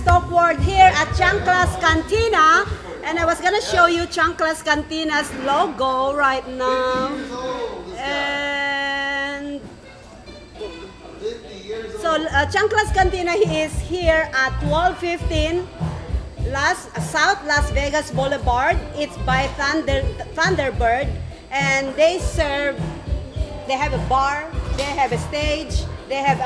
Let's Talk World here at Chancla's Cantina. And I was gonna show you Chancla's Cantina's logo right now. And so Chancla's Cantina is here at 1215 South Las Vegas Boulevard. It's by Thunderbird, and they have a bar, they have a stage, they have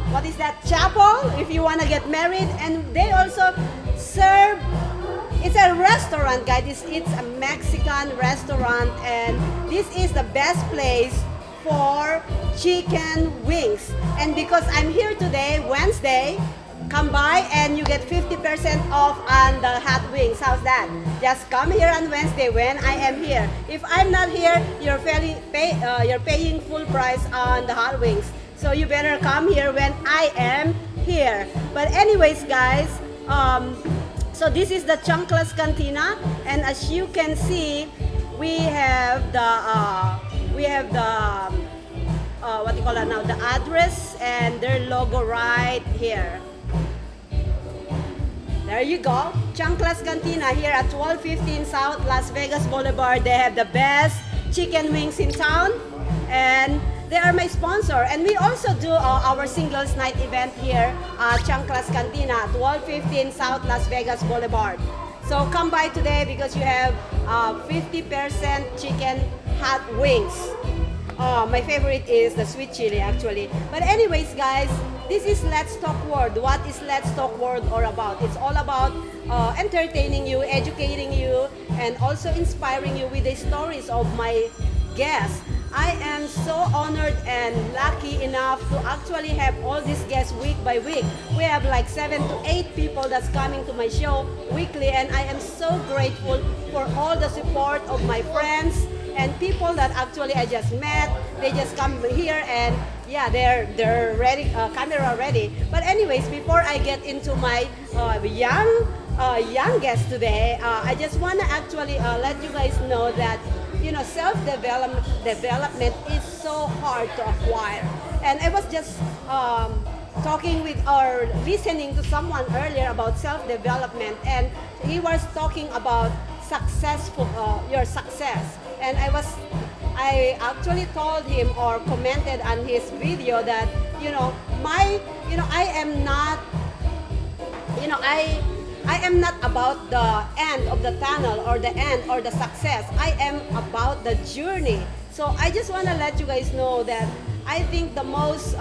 what is that, chapel if you want to get married, and they also serve. It's a restaurant, guys. It's a Mexican restaurant, and this is the best place for chicken wings. And because I'm here today, Wednesday, come by and you get 50% off on the hot wings. How's that? Just come here on Wednesday when I am here. If I'm not here, you're paying full price on the hot wings. So you better come here when I am here. But anyways, guys, so this is the Chancla's Cantina, and as you can see, we have the what do you call it now? The address and their logo right here. There you go, Chancla's Cantina here at 1215 South Las Vegas Boulevard. They have the best chicken wings in town, and they are my sponsor. And we also do our singles night event here at Chancla's Cantina at 1215 South Las Vegas Boulevard. So come by today because you have 50% chicken hot wings. My favorite is the sweet chili, actually. But anyways, guys, this is Let's Talk World. What is Let's Talk World all about? It's all about entertaining you, educating you, and also inspiring you with the stories of my guests. I am so honored and lucky enough to actually have all these guests week by week. We have like 7 to 8 people that's coming to my show weekly, and I am so grateful for all the support of my friends and people that actually I just met. They just come here and yeah, they're ready, camera ready. But anyways, before I get into my young guest today, I just want to actually let you guys know that self-development is so hard to acquire. And I was just talking with or listening to someone earlier about self-development, and he was talking about your success. And I actually told him or commented on his video that I am not about the end of the tunnel or the end or the success. I am about the journey. So I just want to let you guys know that I think the most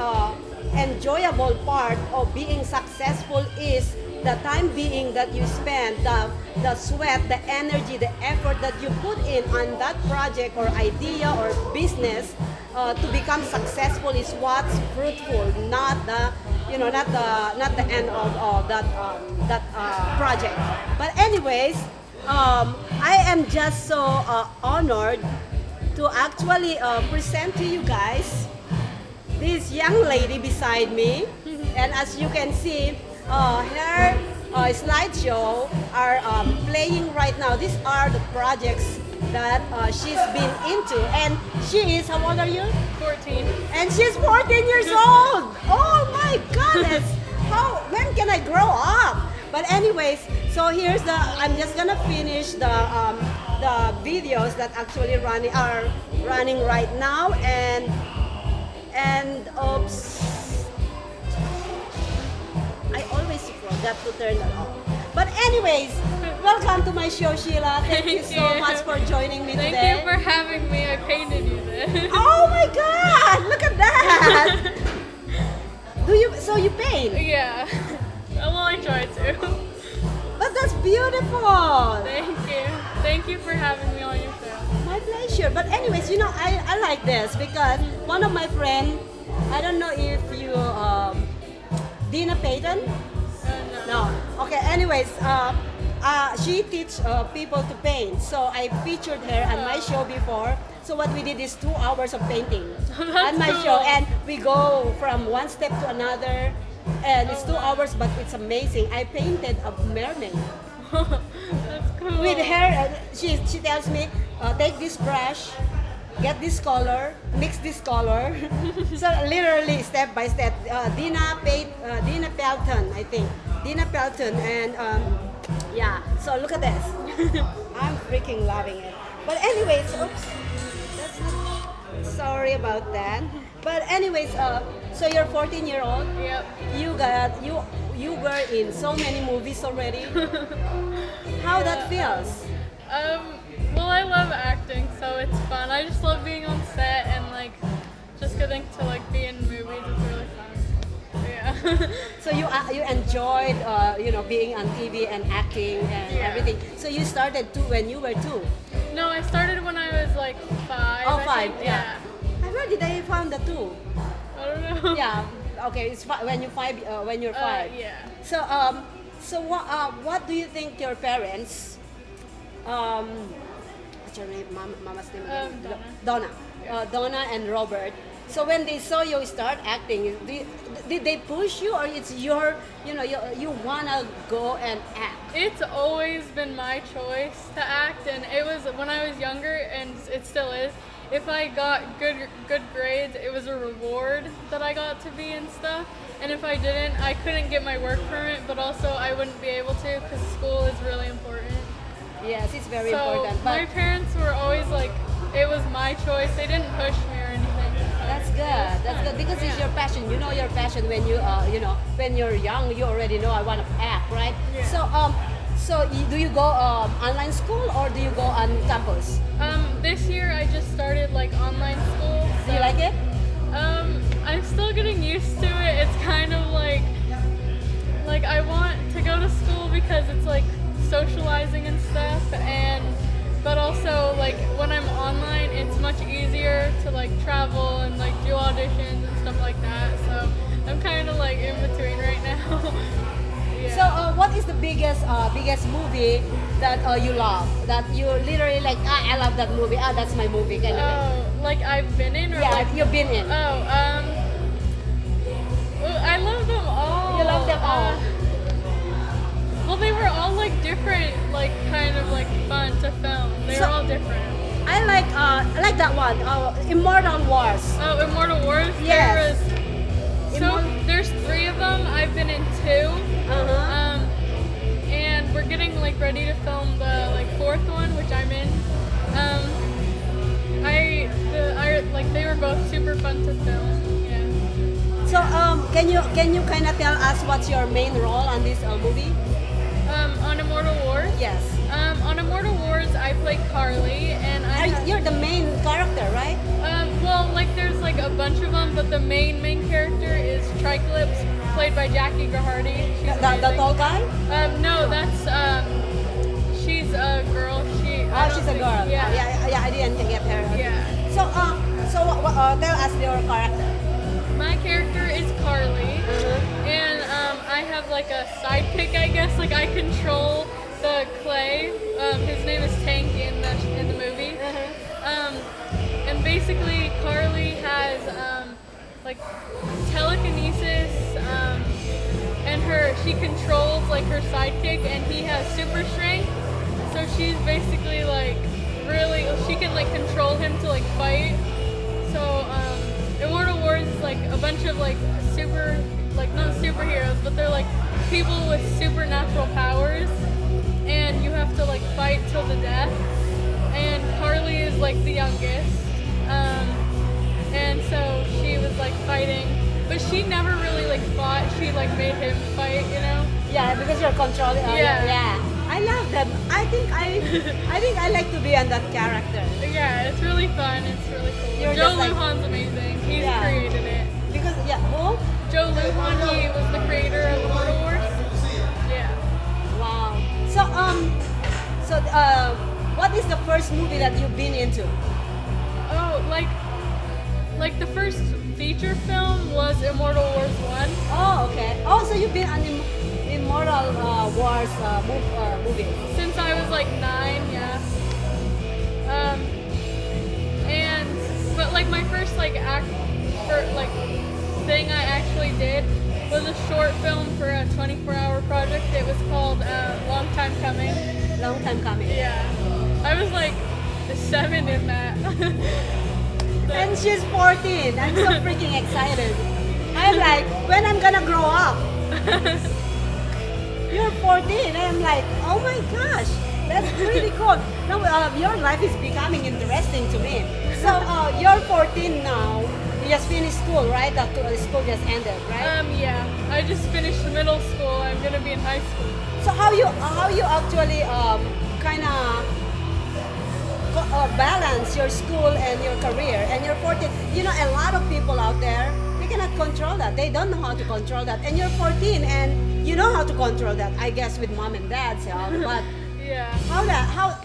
enjoyable part of being successful is the time being that you spend, the sweat, the energy, the effort that you put in on that project or idea or business to become successful is what's fruitful, not the end of that project. But anyways, I am just so honored to actually present to you guys this young lady beside me. And as you can see, her slideshow are playing right now. These are the projects that she's been into, and she is, how old are you? 14. And she's 14 years old. Oh my goodness. When can I grow up? But anyways, so I'm just gonna finish the videos that actually are running right now, and oops, I always forgot to turn that off. But anyways, welcome to my show, Sheila. Thank you so much for joining me today. Thank you for having me. I painted you this. Oh my God! Look at that. So you paint? Yeah. Well, I try to. But that's beautiful. Thank you. Thank you for having me on your show. My pleasure. But anyways, I like this because one of my friends, I don't know if you, Dina Payton? No. Okay, anyways, she teaches people to paint. So I featured her on my show before. So what we did is 2 hours of painting on my show. And we go from one step to another. And it's 2 hours, but it's amazing. I painted a mermaid. That's cool. With her, she tells me, take this brush, get this color, mix this color. So literally step by step. Dina Pelton, I think. Dina Pelton, and yeah. So look at this. I'm freaking loving it. But anyways, oops. That's not, sorry about that. But anyways, so you're 14-year-old. Yep. You were in so many movies already. How that feels? Well, I love acting, so it's fun. I just love being on set and like just getting to like be in movies. It's really fun. Yeah. So you enjoyed being on TV and acting and Yeah. everything. So you started too when you were 2. No, I started when I was like 5. Oh, I 5. think. Yeah. Where did I found the 2? I don't know. Yeah. Okay. It's when you 5. When you're 5. Yeah. So what do you think your parents? What's your name? Mama's name again? Donna. Donna and Robert. So when they saw you start acting, did they push you, or it's your, you wanna go and act? It's always been my choice to act, and it was when I was younger, and it still is. If I got good grades, it was a reward that I got to be in stuff. And if I didn't, I couldn't get my work permit, but also I wouldn't be able to because school is really important. Yes, it's very So important. my But parents were always like, it was my choice. They didn't push me or anything. So that's it good. was That's fun. good because it's Yeah. your passion. You know your passion when you when you're young. You already know I want to act, right? Yeah. So do you go online school or do you go on campus? This year I just started like online school. Do you like it? I'm still getting used to it. It's kind of like I want to go to school because it's like socializing and stuff, but also like when I'm online it's much easier to like travel and like do auditions and stuff like that. So I'm kind of like in between right now. Yeah. So what is the biggest movie that you love? That you literally like? I love that movie. That's my movie. Kind of thing. Oh, like I've been in, or Yeah, like, you've been in. well, I love them all. You love them all. Well, they were all like different, like kind of like fun to film. They were So- all different. I like that one. Immortal Wars. Oh, Immortal Wars. Yes. There's 3 of them. I've been in 2. Uh-huh. And we're getting like ready to film the like 4th one, which I'm in. Like they were both super fun to film. Yeah. So can you kind of tell us what's your main role on this movie? On Immortal Wars. Yes. On Immortal Wars, I play Carly, and You're the main character, right? well, like there's like a bunch of them, but the main character is Triclips, played by Jackie Gahardy. She's The amazing. tall guy? No, that's she's a girl. I don't She's a think- girl. Yeah. Yeah. I didn't get her. Yeah. So tell us your character. My character is Carly, Uh-huh. and I have like a sidekick, I guess. Like I control the clay. His name is Tank in the movie. And basically, Carly has like telekinesis, and she controls like her sidekick, and he has super strength. So she's basically like she can like control him to like fight. So Immortal Wars is like a bunch of like not superheroes, but they're like people with supernatural powers, and you have to like fight till the death. And Carly is like the youngest, and so she was like fighting, but she never really like fought. She like made him fight, you know? Yeah, because you're controlling. Yeah. I love them. I think I like to be on that character. Yeah, it's really fun. It's really cool. You're Joe just like- Lujan's amazing. He's Yeah. created it. Because who? Joe Lujan, he was the creator of Immortal Wars. Yeah. Wow. So what is the first movie that you've been into? Oh, like the first feature film was Immortal Wars 1. Oh, okay. Oh, so you've been on Immortal Wars movie. Since I was like 9, yeah. But like my first thing I actually did was a short film for a 24-hour project. It was called Long Time Coming. Long time coming. Yeah. I was like 7 in that. And she's 14. I'm so freaking excited. I'm like, when I'm gonna grow up? You're 14. And I'm like, oh my gosh, that's really cool. No, your life is becoming interesting to me. So you're 14 now. You just finished school, right? The school just ended, right? Yeah. I just finished middle school. I'm gonna be in high school. So how you actually kind of balance your school and your career? And you're 14. You know, a lot of people out there, they cannot control that. They don't know how to control that. And you're 14 and you know how to control that. I guess with mom and dad's help. But Yeah. how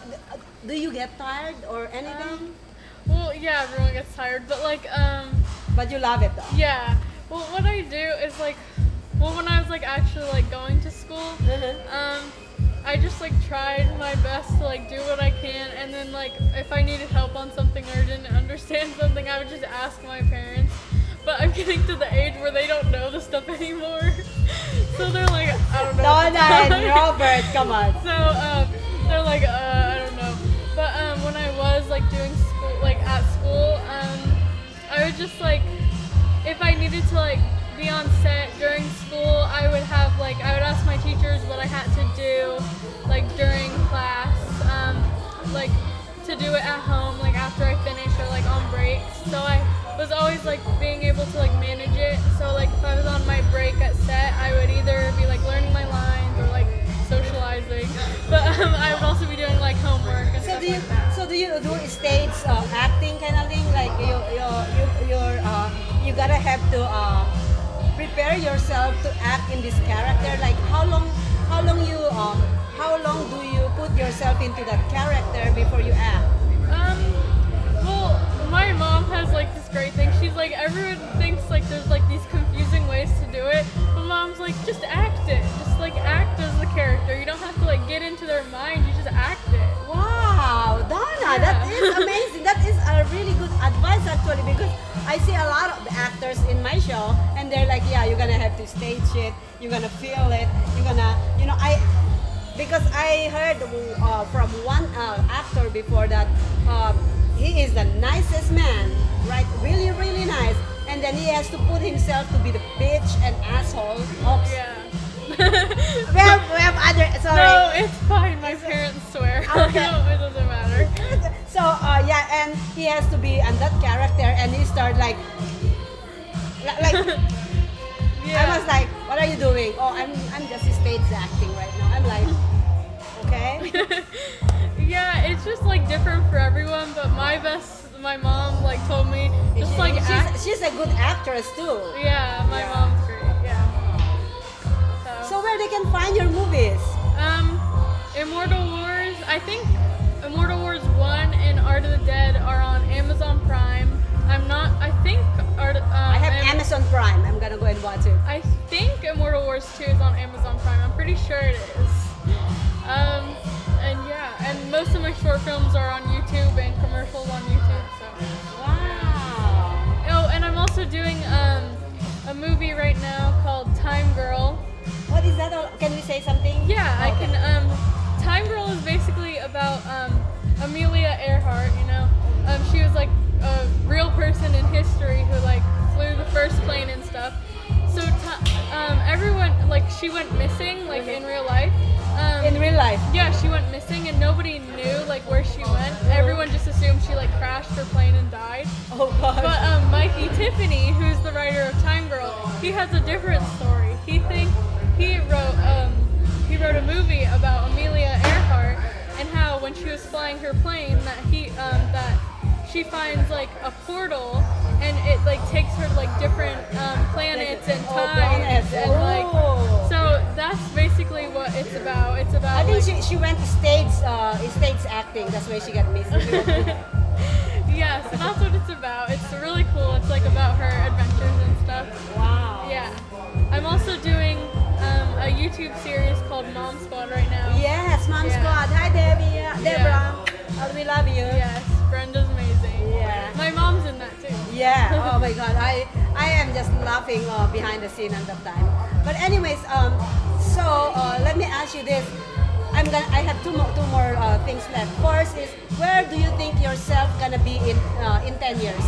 do you get tired or anything? Well, yeah, everyone gets tired, but like, But you love it though. yeah. Well, what I do is like, well, when I was like actually like going to school, I just like tried my best to like do what I can, and then like if I needed help on something or didn't understand something, I would just ask my parents. But I'm getting to the age where they don't know the stuff anymore, so they're like, I don't know. Donna and Robert, come on. So they're like, I don't know. But when I was like doing school, like at school, I would just like, if I needed to like be on set during school, I would ask my teachers what I had to do, like during class, like to do it at home, like after I finish or like on breaks. So I was always like being able to like manage it. So like if I was on my break at set, I would either be like learning my lines or like socializing, but I would also be doing like homework and stuff like that. So do you do stage acting kind of thing? Like you gotta have to prepare yourself to act in this character. Like how long do you put yourself into that character before you act? Well, my mom has like this great thing. She's like, everyone thinks like there's like these confusing ways to do it, but mom's like, just act it. Just like act as the character. You don't have to like get into their mind. You just act it. Wow, Donna, that is amazing. That is a really good advice actually, because I see a lot of actors in my show and they're like, yeah, you're gonna have to stage it, you're gonna feel it, you're gonna, because I heard from one actor before that he is the nicest man, right? Really, really nice. And then he has to put himself to be the bitch and asshole. Oops. Yeah. we have other, sorry. No, it's fine. My parents swear. Okay. No, it doesn't matter. So yeah, and he has to be on that character, and he start like Yeah. I was like, what are you doing? Oh, I'm just stage acting right now. I'm like, okay. Yeah, it's just like different for everyone, but my mom like told me just like act. She's a good actress too. Yeah, my mom's great. Yeah. So where they can find your movies? Immortal Wars. I think Immortal Wars 1 and Art of the Dead are on Amazon Prime. I think I have Amazon Prime. I'm gonna go and watch it. I think Immortal Wars 2 is on Amazon Prime. I'm pretty sure it is. And yeah, and most of my short films are on YouTube and commercials on YouTube. So. Wow. Oh, and I'm also doing a movie right now called Time Girl. What is that? Can we say something? Yeah, okay. I can. Time Girl is basically about Amelia Earhart. You know, she was like a real person in history who like flew the first plane and stuff. So everyone like she went missing like in real life. In real life? Yeah, she went missing and nobody knew like where she went. Everyone just assumed she like crashed her plane and died. Oh god. But Mikey Tiffany, who's the writer of Time Girl, he has a different story. He wrote a movie about Amelia Earhart and how when she was flying her plane that she finds like a portal and it like takes her to like different planets and times and like so that's basically what it's about. It's about I think she went to stage acting. That's why she got missing. yeah, so that's what it's about. It's really cool. It's like about her adventures and stuff. Wow. Yeah. I'm also doing a YouTube series called Mom Squad right now. Yes, Mom Squad. Hi, Debbie. Deborah. Oh, we love you. Yes, Brenda's amazing. Yeah. My mom's in that too. Yeah. Oh my God. I am just laughing behind the scene at that time. But anyways, so let me ask you this: I have two more things left. First is, where do you think yourself gonna be in 10 years?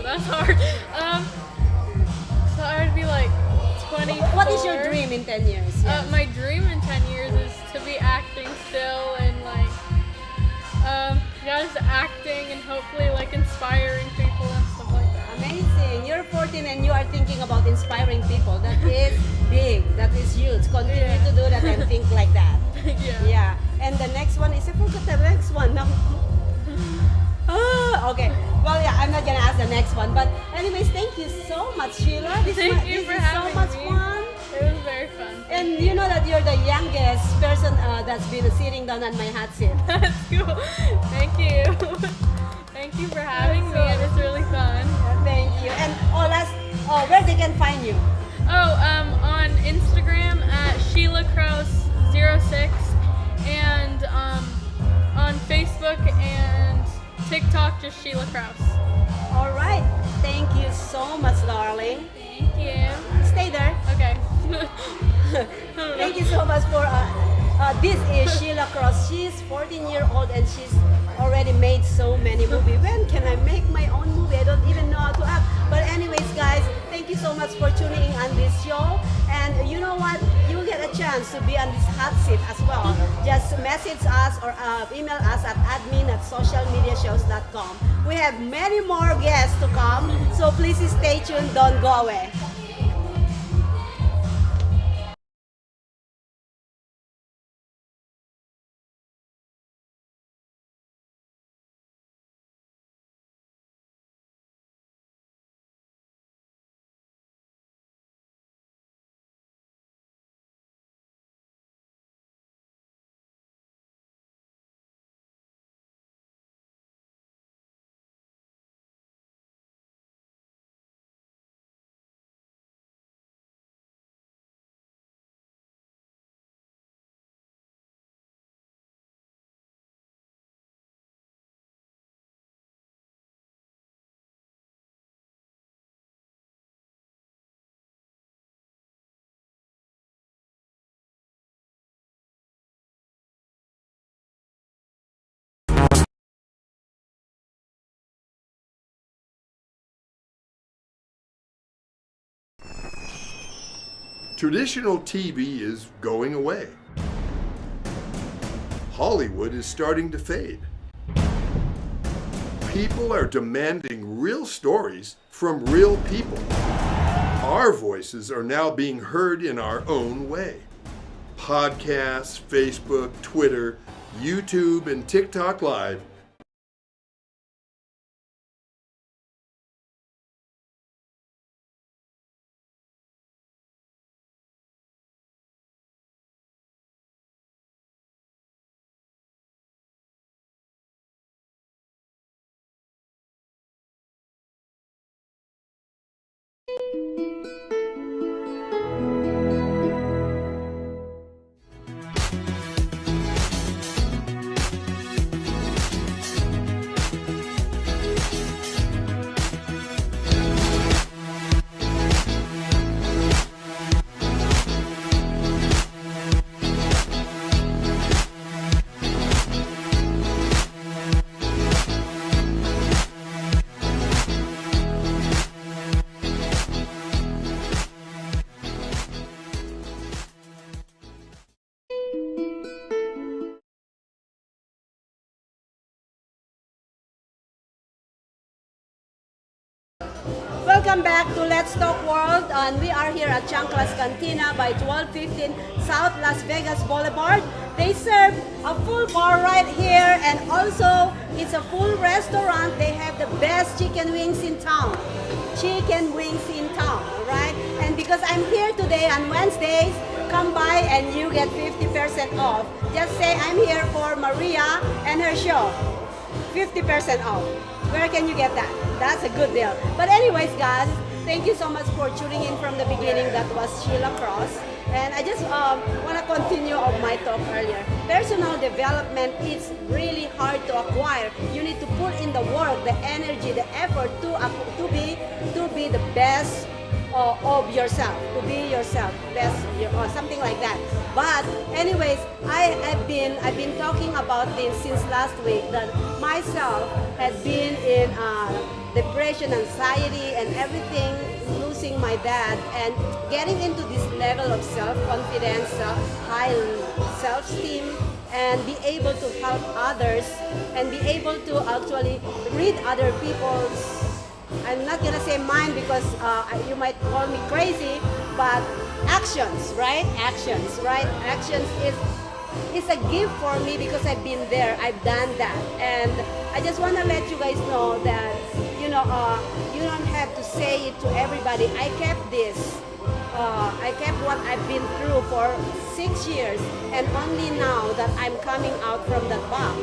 That's hard. So I would be like 24. What is your dream in 10 years? Yes. My dream in 10 years is to be acting still and like, just acting and hopefully like inspiring people and stuff like that. Amazing. You're 14 and you are thinking about inspiring people. That is big. That is huge. Continue to do that and think like that. Yeah. And the next one is, I forgot the next one. No. Okay. Well, yeah, I'm not gonna ask the next one. But anyways, thank you so much, Sheila. Thank you for having so much me. fun. It was very fun. And you know that you're the youngest person that's been sitting down on my hot seat. That's cool. Thank you. Thank you for having me. It was really fun. Thank you. And where they can find you? On Instagram at Sheila Krause 06 and on Facebook and TikTok just Sheila Krause. All right. Thank you so much, darling. Thank you. Stay there. Okay. Thank you so much for this is Sheila Krause. She's 14-year-old and she's already made so many movies. When can I make my own movie? I don't even know how to act. But anyways, guys, thank you so much for tuning in on this show. And you know what? You will get a chance to be on this hot seat as well. Just message us or email us at admin@socialmediashows.com. We have many more guests to come, so please stay tuned. Don't go away. Traditional TV is going away. Hollywood is starting to fade. People are demanding real stories from real people. Our voices are now being heard in our own way. Podcasts, Facebook, Twitter, YouTube, and TikTok Live Welcome back to Let's Talk World, and we are here at Chancla's Cantina by 1215 South Las Vegas Boulevard. They serve a full bar right here, and also it's a full restaurant. They have the best chicken wings in town. Chicken wings in town, right? And because I'm here today on Wednesdays, come by and you get 50% off. Just say I'm here for Maria and her show. 50% off. Where can you get that? That's a good deal. But anyways, guys, thank you so much for tuning in from the beginning. That was Sheila Krause. And I just want to continue on my talk earlier. Personal development is really hard to acquire. You need to put in the work, the energy, the effort to be the best of yourself, to be yourself, best, or something like that. But anyways, I've been talking about this since last week, that myself had been in depression, anxiety, and everything, losing my dad, and getting into this level of self-confidence, high self-esteem, and be able to help others, and be able to actually read other people's, I'm not gonna say mine because you might call me crazy, but actions, right? Actions, right? Actions is a gift for me because I've been there, I've done that, and I just want to let you guys know that you don't have to say it to everybody. I kept this. I kept what I've been through for 6 years, and only now that I'm coming out from that box.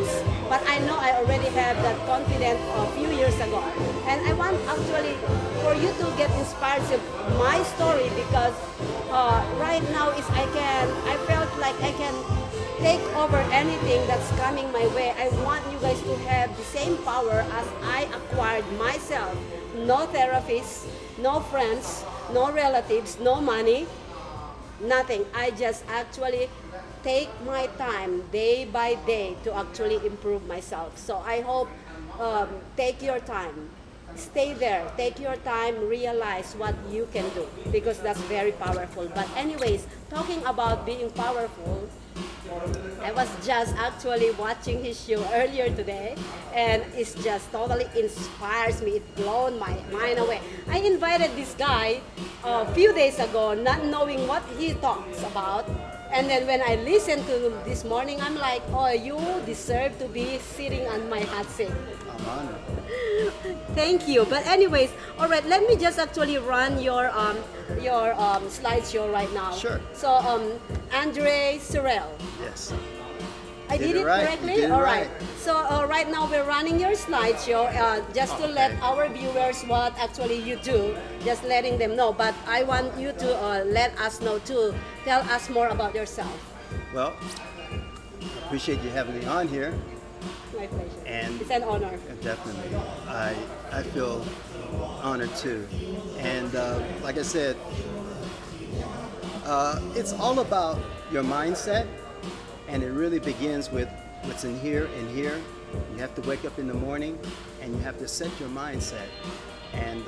But I know I already have that confidence a few years ago, and I want actually for you to get inspired with my story, because right now I felt like I can take over anything that's coming my way. I want you guys to have the same power as I acquired myself. No therapists, no friends, no relatives, no money, nothing. I just actually take my time day by day to actually improve myself. So I hope take your time. Stay there, take your time, realize what you can do, because that's very powerful. But anyways, talking about being powerful, I was just actually watching his show earlier today, and it just totally inspires me. It blown my mind away. I invited this guy a few days ago, not knowing what he talks about. And then when I listened to him this morning, I'm like, oh, you deserve to be sitting on my hot seat. I'm honored. Thank you. But anyways, all right, let me just actually run your slideshow right now. Sure. So Andre Serraile. Yes. I did it right. correctly? You did it All right. right. So right now we're running your slideshow just to let Okay. our viewers what actually you do, just letting them know. But I want you to let us know too. Tell us more about yourself. Well, I appreciate you having me on here. My pleasure. And it's an honor. Definitely. I feel honored too. And like I said, it's all about your mindset, and it really begins with what's in here and here. You have to wake up in the morning and you have to set your mindset. And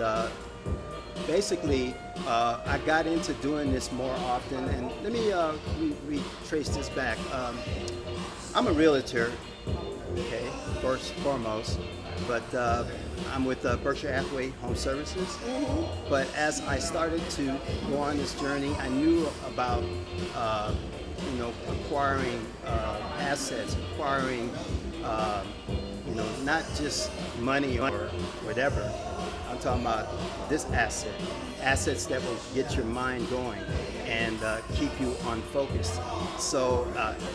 basically, I got into doing this more often. And let me retrace this back. I'm a realtor, okay, first and foremost, but I'm with Berkshire Hathaway Home Services. Mm-hmm. But as I started to go on this journey, I knew about acquiring assets, acquiring not just money or whatever. I'm talking about this assets that will get your mind going and keep you on focus. So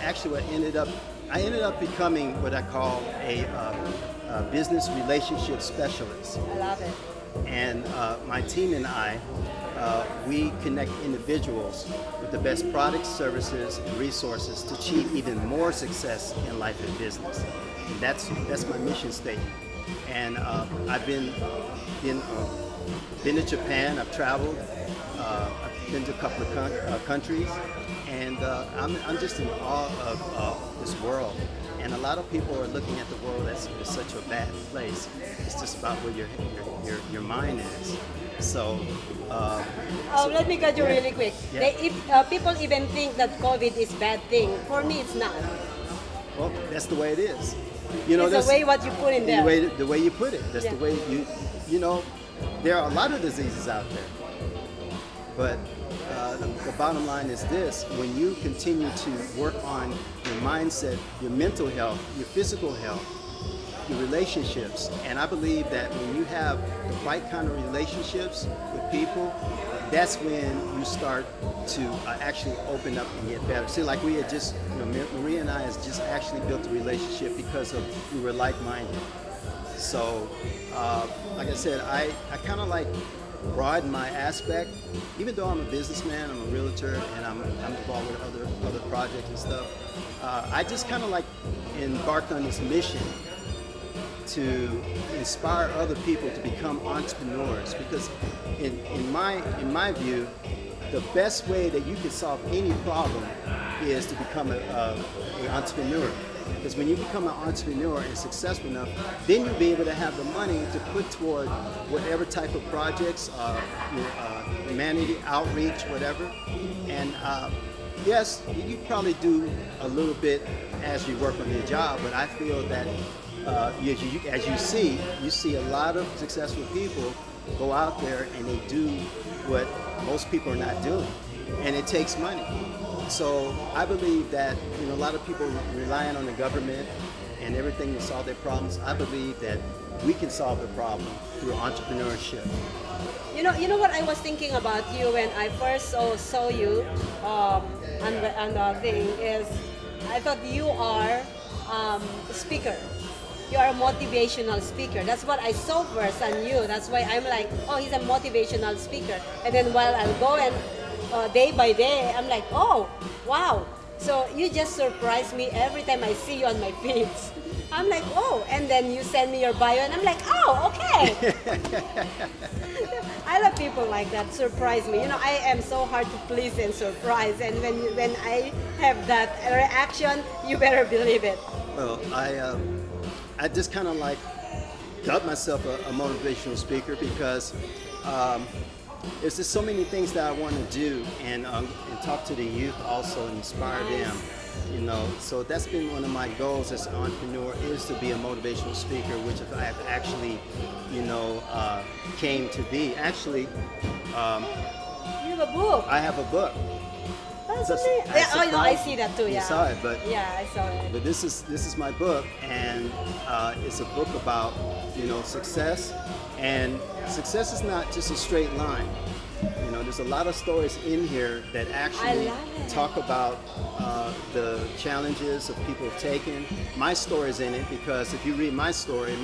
actually, I ended up becoming what I call a business relationship specialist. I love it. And my team and I, we connect individuals with the best products, services, and resources to achieve even more success in life and business. And that's my mission statement. And I've been to Japan. I've traveled. I've been to a couple of countries, and I'm just in awe of this world. And a lot of people are looking at the world as such a bad place. It's just about where your mind is. So. Let me cut you really quick. Yeah. People even think that COVID is bad thing. For me, it's not. Well, that's the way it is. It's the way what you put in there. The way you put it. That's the way there are a lot of diseases out there. But the bottom line is this: when you continue to work on your mindset, your mental health, your physical health, your relationships, and I believe that when you have the right kind of relationships with people, that's when you start to actually open up and get better. See, like we had just, Maria and I has just actually built a relationship because we were like-minded. So, like I said, I kind of like broaden my aspect. Even though I'm a businessman, I'm a realtor, and I'm involved with other projects and stuff, I just kind of like embarked on this mission to inspire other people to become entrepreneurs, because in my view, the best way that you can solve any problem is to become an entrepreneur. Because when you become an entrepreneur and successful enough, then you'll be able to have the money to put toward whatever type of projects, humanity, outreach, whatever. And yes, you probably do a little bit as you work on your job, but I feel that as you see a lot of successful people go out there and they do what most people are not doing, and it takes money. So I believe that a lot of people relying on the government and everything to solve their problems. I believe that we can solve the problem through entrepreneurship. You know what I was thinking about you when I first saw you on the thing is, I thought you are a speaker. You are a motivational speaker. That's what I saw first on you. That's why I'm like, oh, he's a motivational speaker. And then while I'll go and day by day, I'm like, oh, wow. So you just surprise me every time I see you on my feeds. I'm like, oh, and then you send me your bio, and I'm like, oh, okay. I love people like that, surprise me. I am so hard to please and surprise, and when I have that reaction, you better believe it. Well, I just kind of like dubbed myself a motivational speaker because there's just so many things that I want to do and talk to the youth also and inspire them. So that's been one of my goals as an entrepreneur, is to be a motivational speaker, which I have actually, came to be. Actually, You have a book. I have a book. That's Just- amazing. I Yeah, I know, I surprised- see that too. Yeah. You saw it, but Yeah, I saw it. But this is my book, and it's a book about success, and success is not just a straight line. There's a lot of stories in here that actually love it. talk about the challenges of people taking. My story's in it because if you read my story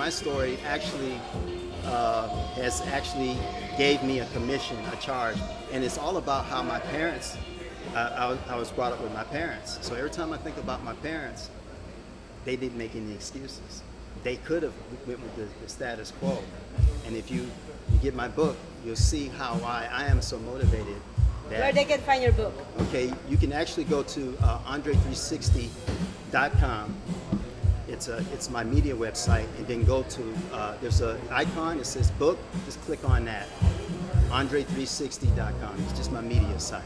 actually has actually gave me a commission, a charge, and it's all about how my parents. I was brought up with my parents, so every time I think about my parents, they didn't make any excuses. They could have went with the status quo, and if you get my book, you'll see how I am so motivated. Where they can find your book. Okay, you can actually go to andre360.com. It's my media website, and then go to there's an icon that says book. Just click on that. andre360.com. It's just my media site.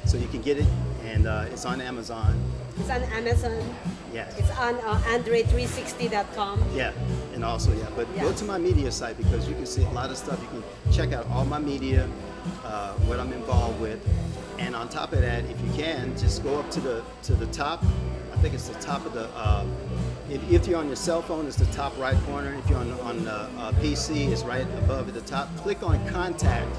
So you can get it, and it's on Amazon. It's on Amazon. Yes. It's on andre360.com. Yeah, and also, but Yeah. go to my media site because you can see a lot of stuff. You can check out all my media, what I'm involved with, and on top of that, if you can, just go up to the top. I think it's the top of the. If you're on your cell phone, it's the top right corner. If you're on the PC, it's right above at the top. Click on Contact,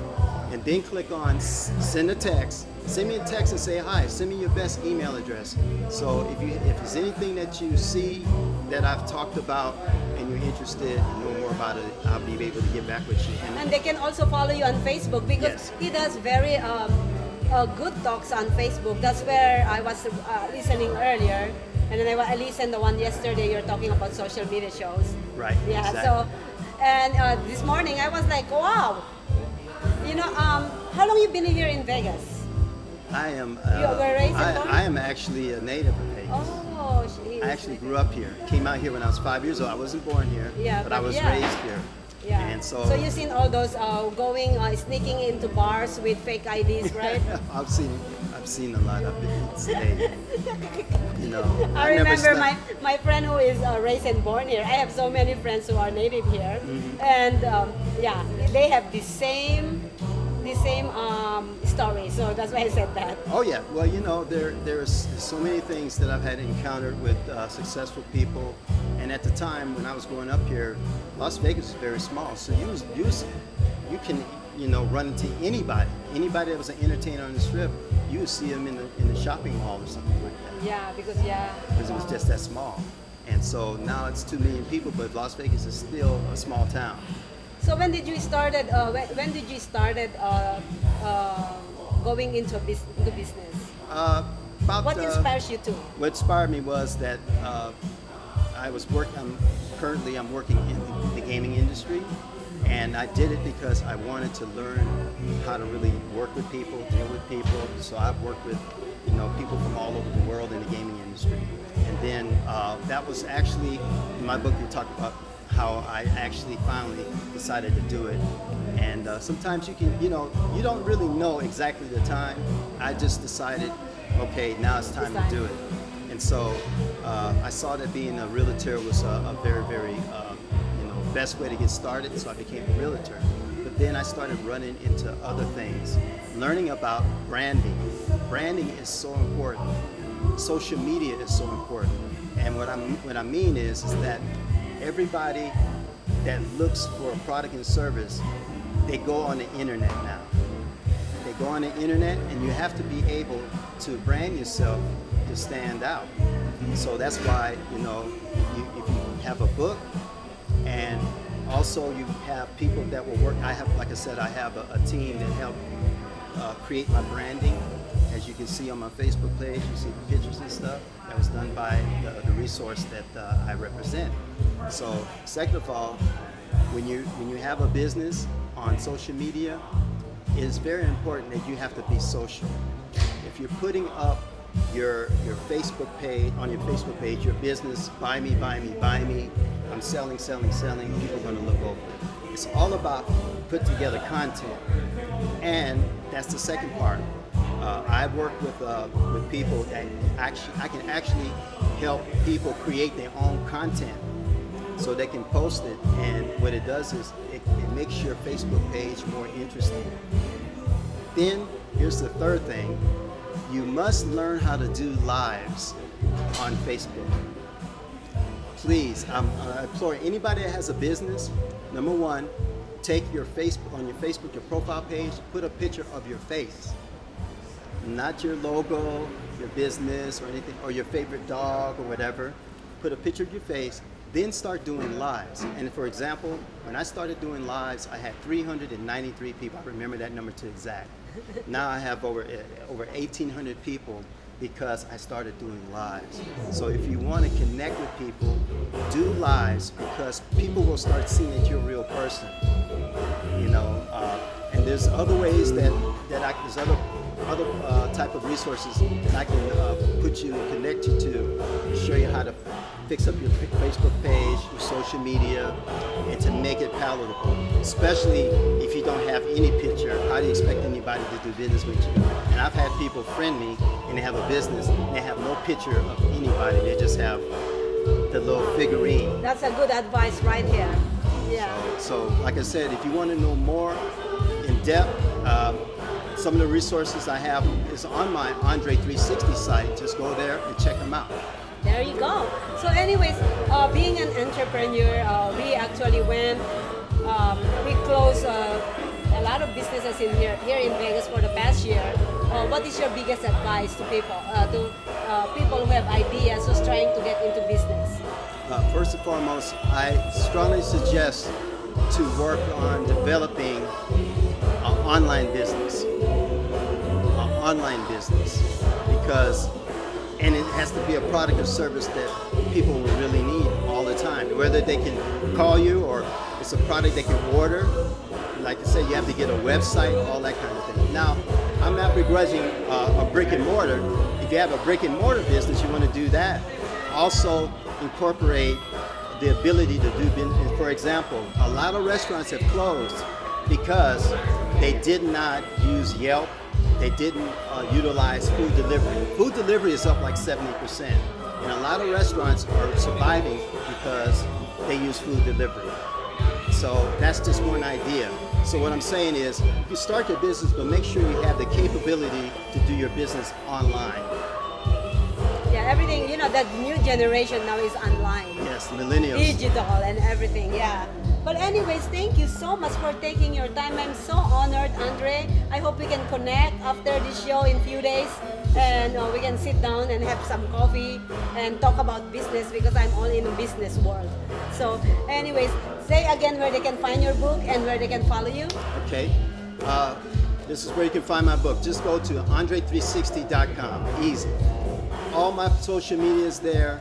and then click on Send a Text. Send me a text and say hi. Send me your best email address. So if there's anything that you see that I've talked about and you're interested and know more about it, I'll be able to get back with you. And they can also follow you on Facebook because Yes. he does very good talks on Facebook. That's where I was listening earlier. And then I listened to the one yesterday. You're talking about social media shows. Right. Yeah. Exactly. So, and this morning I was like, wow. How long you been here in Vegas? I am. You were raised in Polk? I am actually a native of Vegas. Oh, I actually grew up here. Came out here when I was 5 years old. I wasn't born here, Yeah, but I was yeah. raised here. Yeah. And so you've seen all those sneaking into bars with fake IDs, right? I've seen a lot of it. Hey, I never remember slept. my friend who is raised and born here. I have so many friends who are native here, and they have the same story. So that's why I said that. Oh yeah, well there's so many things that I've had encountered with successful people, and at the time when I was growing up here, Las Vegas is very small, so you can run into anybody that was an entertainer on the strip. You would see them in the shopping mall or something like that. Yeah, because Because it was just that small, and so now it's 2 million people, but Las Vegas is still a small town. So when did you started? When did you started going into business? About What inspires you to? What inspired me was that currently I'm working in the gaming industry, and I did it because I wanted to learn how to really work with people, deal with people. So I've worked with people from all over the world in the gaming industry. And then that was actually, in my book, you talk about how I actually finally decided to do it. And sometimes you don't really know exactly the time. I just decided, okay, now it's time to do it. And so I saw that being a realtor was a very, very best way to get started, so I became a realtor. But then I started running into other things, learning about branding. Branding is so important. Social media is so important. And what I mean is that everybody that looks for a product and service, they go on the internet now. They go on the internet, and you have to be able to brand yourself to stand out. So that's why, if you have a book, and also you have people that will work. I have a team that help create my branding. As you can see on my Facebook page, you see the pictures and stuff. That was done by the resource that I represent. So, second of all, when you have a business on social media, it is very important that you have to be social. If you're putting up your Facebook page, on your Facebook page, your business, buy me, buy me, buy me, I'm selling, people are going to look over it. It's all about put together content. And that's the second part. I work with people that I can actually help people create their own content so they can post it. And what it does is it makes your Facebook page more interesting. Then here's the third thing. You must learn how to do lives on Facebook. Please, I implore anybody that has a business, number one, take your Facebook, your profile page, put a picture of your face. Not your logo, your business, or anything, or your favorite dog or whatever. Put a picture of your face, then start doing lives. And for example, when I started doing lives, I had 393 people. I remember that number to exact. Now I have over 1,800 people because I started doing lives. So if you want to connect with people, do lives, because people will start seeing that you're a real person. And there's other ways there's other type of resources that I can connect you to show you how to fix up your Facebook page, your social media, and to make it palatable. Especially if you don't have any picture, how do you expect anybody to do business with you? And I've had people friend me, and they have a business, and they have no picture of anybody. They just have the little figurine. That's a good advice right here. Yeah. So like I said, if you want to know more in depth, some of the resources I have is on my Andre 360 site. Just go there and check them out. There you go. So anyways, being an entrepreneur, we actually went, we closed a lot of businesses here in Vegas for the past year. What is your biggest advice to people who have ideas, who's trying to get into business? First and foremost, I strongly suggest to work on developing an online business. And it has to be a product or service that people will really need all the time. Whether they can call you or it's a product they can order. Like I said, you have to get a website, all that kind of thing. Now, I'm not begrudging a brick and mortar. If you have a brick and mortar business, you want to do that. Also, incorporate the ability to do business. For example, a lot of restaurants have closed because they did not use Yelp. They didn't utilize food delivery. Food delivery is up like 70%. And a lot of restaurants are surviving because they use food delivery. So that's just one idea. So what I'm saying is, you start your business, but make sure you have the capability to do your business online. Yeah, everything, that new generation now is online. Yes, millennials. Digital and everything, yeah. But anyways, thank you so much for taking your time. I'm so honored, Andre. I hope we can connect after this show in a few days, and we can sit down and have some coffee and talk about business, because I'm all in the business world. So anyways, say again where they can find your book and where they can follow you. Okay. This is where you can find my book. Just go to andre360.com. Easy. All my social media is there.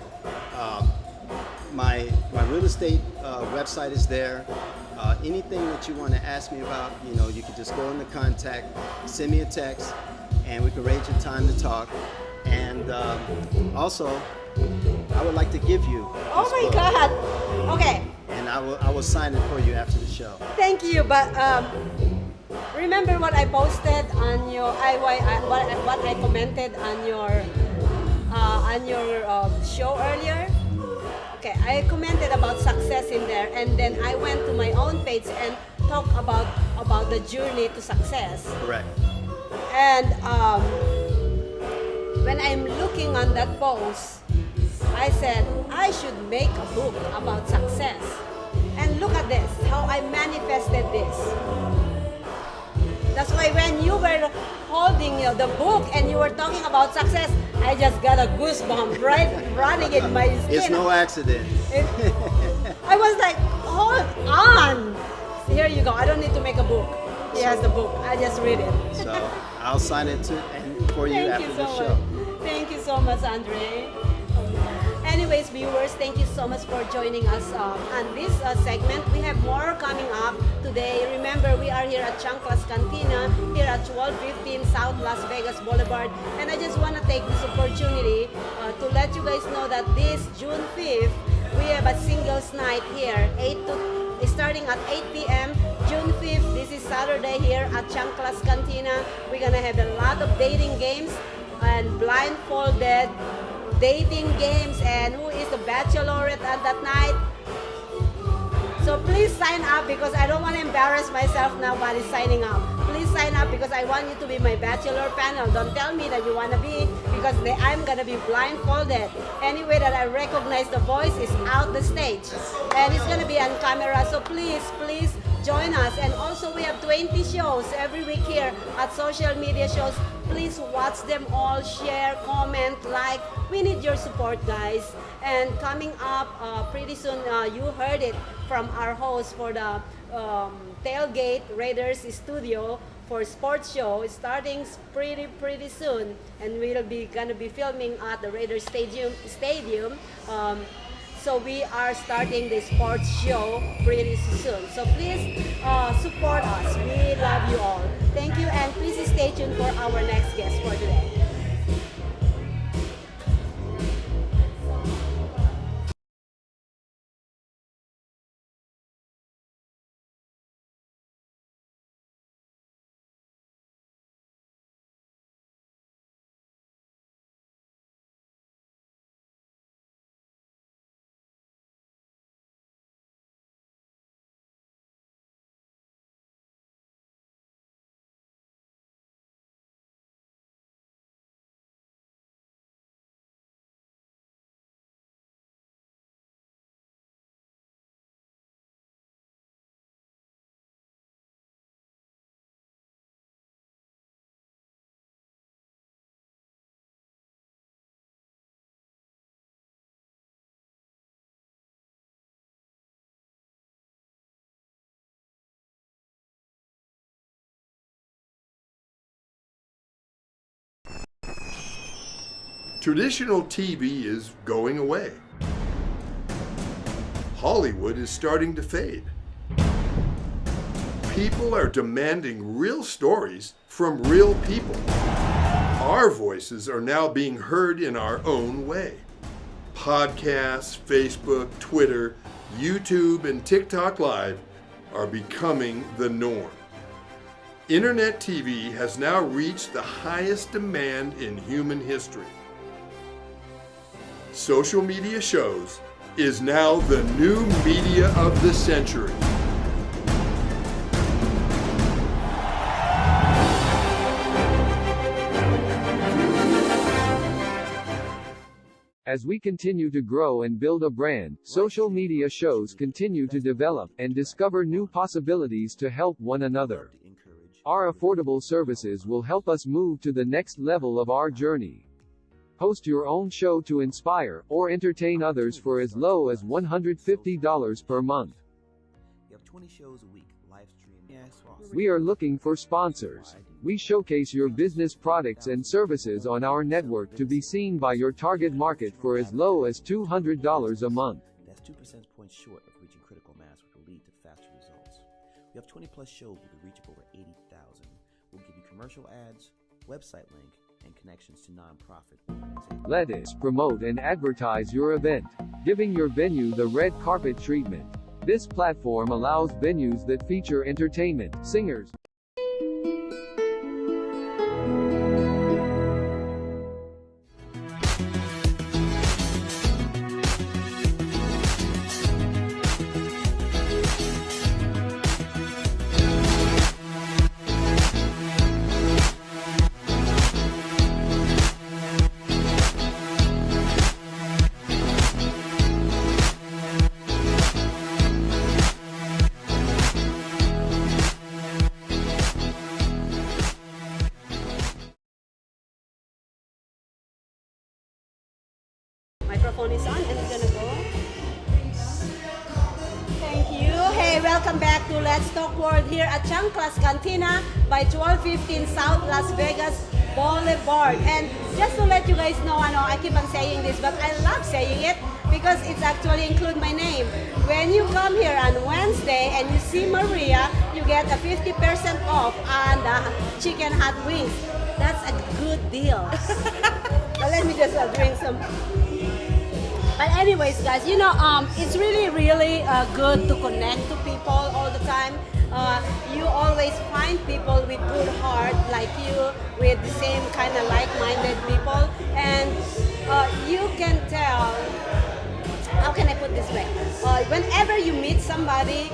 my real estate website is there. Anything that you want to ask me about, you can just go into contact, send me a text, and we can arrange a time to talk. And also, I would like to give you. Oh my God! Okay. And I will sign it for you after the show. Thank you, but remember what I posted on your what I commented on your show earlier? Okay, I commented about success in there, and then I went to my own page and talked about the journey to success. Correct. And when I'm looking on that post, I said I should make a book about success. And look at this, how I manifested this. That's why when you were holding the book and you were talking about success, I just got a goosebump right running in my skin. It's no accident. I was like, hold on. Here you go. I don't need to make a book. He has the book. I just read it. So I'll sign it for you after the show. Thank you so much, Andre. Anyways, viewers, thank you so much for joining us on this segment. We have more coming up today. Remember, we are here at Chanclas Cantina, here at 1215 South Las Vegas Boulevard. And I just want to take this opportunity to let you guys know that this June 5th, we have a singles night here, starting at 8 p.m. June 5th, this is Saturday here at Chanclas Cantina. We're going to have a lot of dating games and blindfolded dating games, and who is the bachelorette at that night. So please sign up, because I don't want to embarrass myself now by signing up. Please sign up, because I want you to be my bachelor panel. Don't tell me that you want to be, because I'm going to be blindfolded. Any way that I recognize the voice is out the stage, and it's going to be on camera. So please join us. And also we have 20 shows every week here at social media shows. Please watch them all, share, comment, like. We need your support, guys. And coming up pretty soon, you heard it from our host for the Tailgate Raiders Studio for sports show. It's starting pretty soon, and we'll be gonna be filming at the Raiders Stadium. So we are starting the sports show pretty soon. So please support us. We love you all. Thank you, and please stay tuned for our next guest for today. Traditional TV is going away. Hollywood is starting to fade. People are demanding real stories from real people. Our voices are now being heard in our own way. Podcasts, Facebook, Twitter, YouTube, and TikTok Live are becoming the norm. Internet TV has now reached the highest demand in human history. Social media shows is now the new media of the century. As we continue to grow and build a brand, social media shows continue to develop and discover new possibilities to help one another. Our affordable services will help us move to the next level of our journey. Host your own show to inspire or entertain others for as low as $150 per month. You have 20 shows a week, live stream. We are looking for sponsors. We showcase your business products and services on our network to be seen by your target market for as low as $200 a month. That's 2 percentage points short of reaching critical mass, which will lead to faster results. We have 20 plus shows with a reach of over 80,000. We'll give you commercial ads, website link, and connections to nonprofit organizations. Let us promote and advertise your event, giving your venue the red carpet treatment. This platform allows venues that feature entertainment, singers, Microphone is on and we're gonna go. Thank you. Hey, welcome back to Let's Talk World here at Chanclas Cantina by 1215 South Las Vegas Boulevard. And just to let you guys know, I keep on saying this, but I love saying it because it's actually include my name. When you come here on Wednesday and you see Maria, you get a 50% off on the chicken hot wings. That's a good deal. But let me just drink some. But anyways, guys, it's really, really good to connect to people all the time. You always find people with good heart like you, with the same kind of like-minded people, and you can tell. How can I put this way? Whenever you meet somebody,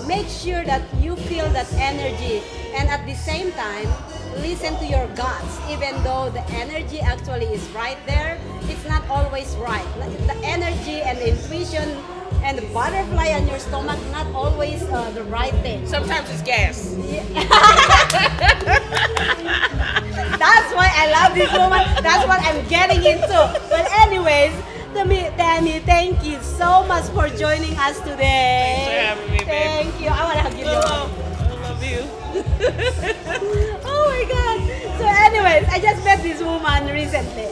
make sure that you feel that energy, and at the same time, listen to your guts. Even though the energy actually is right there, it's not always right. The energy and the intuition and the butterfly on your stomach, not always the right thing. Sometimes it's gas. Yeah. That's why I love this woman. That's what I'm getting into. But anyways, Tammy, thank you so much for joining us today. Thanks for having me, babe. Thank you. I want to hug you. I love you. Oh my God. So anyways, I just met this woman recently.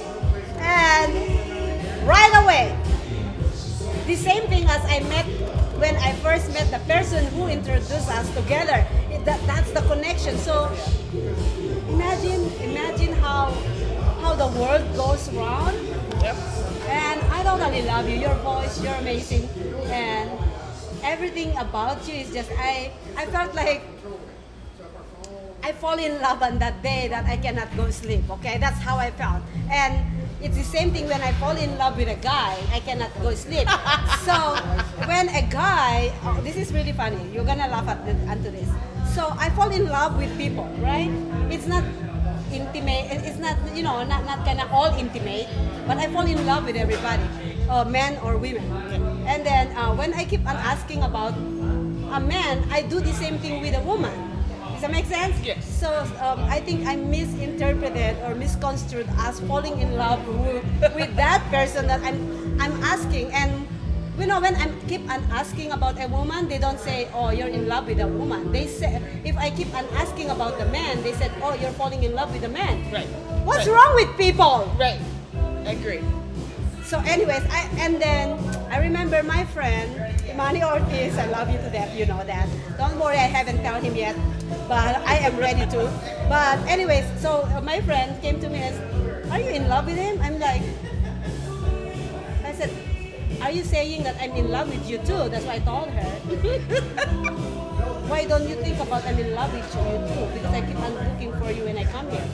And right away, the same thing as I met when I first met the person who introduced us together. That's the connection. So imagine how the world goes round. Yep. And I totally love you. Your voice, you're amazing. And everything about you is just, I felt like I fall in love on that day that I cannot go sleep, okay? That's how I felt. And it's the same thing when I fall in love with a guy, I cannot go sleep. So when a guy, this is really funny, you're gonna laugh onto this. So I fall in love with people, right? It's not intimate, it's not, not kind of all intimate, but I fall in love with everybody, men or women. And then when I keep on asking about a man, I do the same thing with a woman. Does that make sense? Yes. So I think I misinterpreted or misconstrued as falling in love with that person that I'm asking. And when I keep on asking about a woman, they don't say, "Oh, you're in love with a woman." They say, if I keep on asking about the man, they said, "Oh, you're falling in love with a man." Right. What's wrong with people? Right. I agree. So anyways, I remember my friend, Manny Ortiz, I love you to death, you know that. Don't worry, I haven't told him yet, but I am ready to. But anyways, so my friend came to me and said, "Are you in love with him?" I'm like, I said, "Are you saying that I'm in love with you too?" That's what I told her. Why don't you think about I'm in love with you too? Because I keep on looking for you when I come here.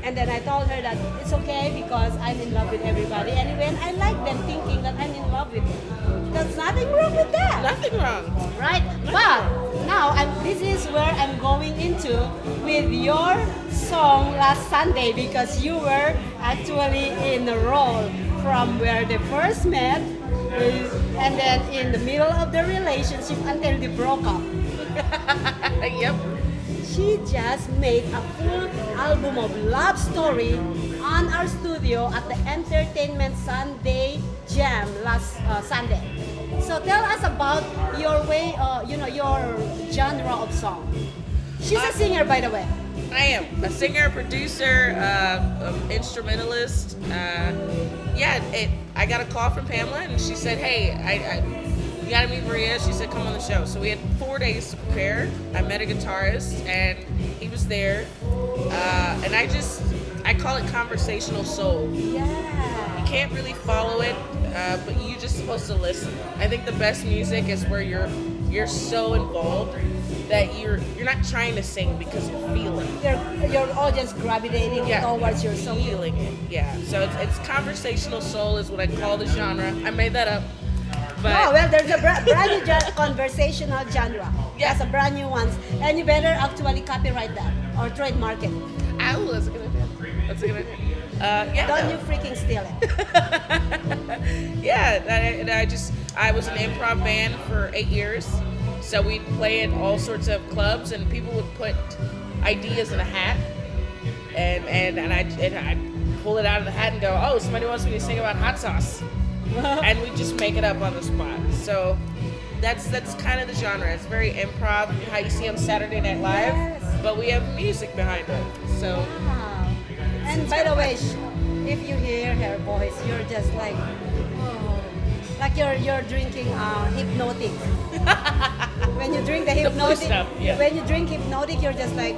And then I told her that it's okay because I'm in love with everybody. And when I like them thinking that I'm in love with them, there's nothing wrong with that. Nothing wrong. Right? But now this is where I'm going into with your song last Sunday, because you were actually in the role from where they first met and then in the middle of the relationship until they broke up. Yep. She just made a full album of love story on our studio at the Entertainment Sunday Jam last Sunday. So tell us about your way, your genre of song. She's a singer, by the way. I am a singer, producer, instrumentalist. I got a call from Pamela, and she said, "Hey, you gotta meet Maria." She said, "Come on the show." So we had 4 days to prepare. I met a guitarist, and he was there. And I call it conversational soul. Yeah. You can't really follow it, but you're just supposed to listen. I think the best music is where you're so involved that you're not trying to sing because you're feeling. You're all just gravitating towards your song. Feeling it. Yeah. So it's conversational soul is what I call the genre. I made that up. But Oh, well, there's a brand new conversational genre. Yeah. That's a brand new one. And you better actually copyright that or trademark it. oh, that's a good idea. That's a good idea. Yeah. Don't no. you freaking steal it. Yeah, I was an improv band for 8 years, so we'd play at all sorts of clubs, and people would put ideas in a hat, and I'd pull it out of the hat and go, oh, somebody wants me to sing about hot sauce, and we just make it up on the spot. So that's kind of the genre. It's very improv, how you see on Saturday Night Live, Yes. but we have music behind it. So Wow. And by the way, if you hear her voice, you're just like, oh, like you're drinking hypnotic. When you drink the hypnotic, stuff, yeah. when you drink hypnotic, you're just like,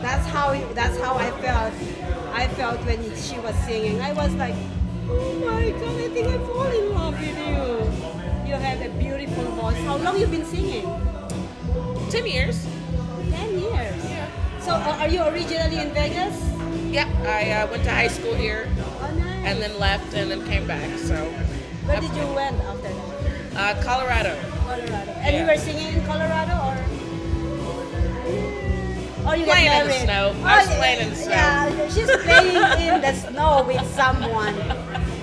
that's how I felt. I felt when she was singing. I was like, oh my God, I think I fall in love with you. You have a beautiful voice. How long you been singing? 10 years. 10 years. So are you originally in Vegas? Yeah, I went to high school here, Oh, nice. and then left, and then came back. So Where did you went after that? Colorado. Colorado. And you Yeah. were singing in Colorado, or you Playing get in the married? snow. I was playing in the snow. Yeah, she's playing in the snow with someone,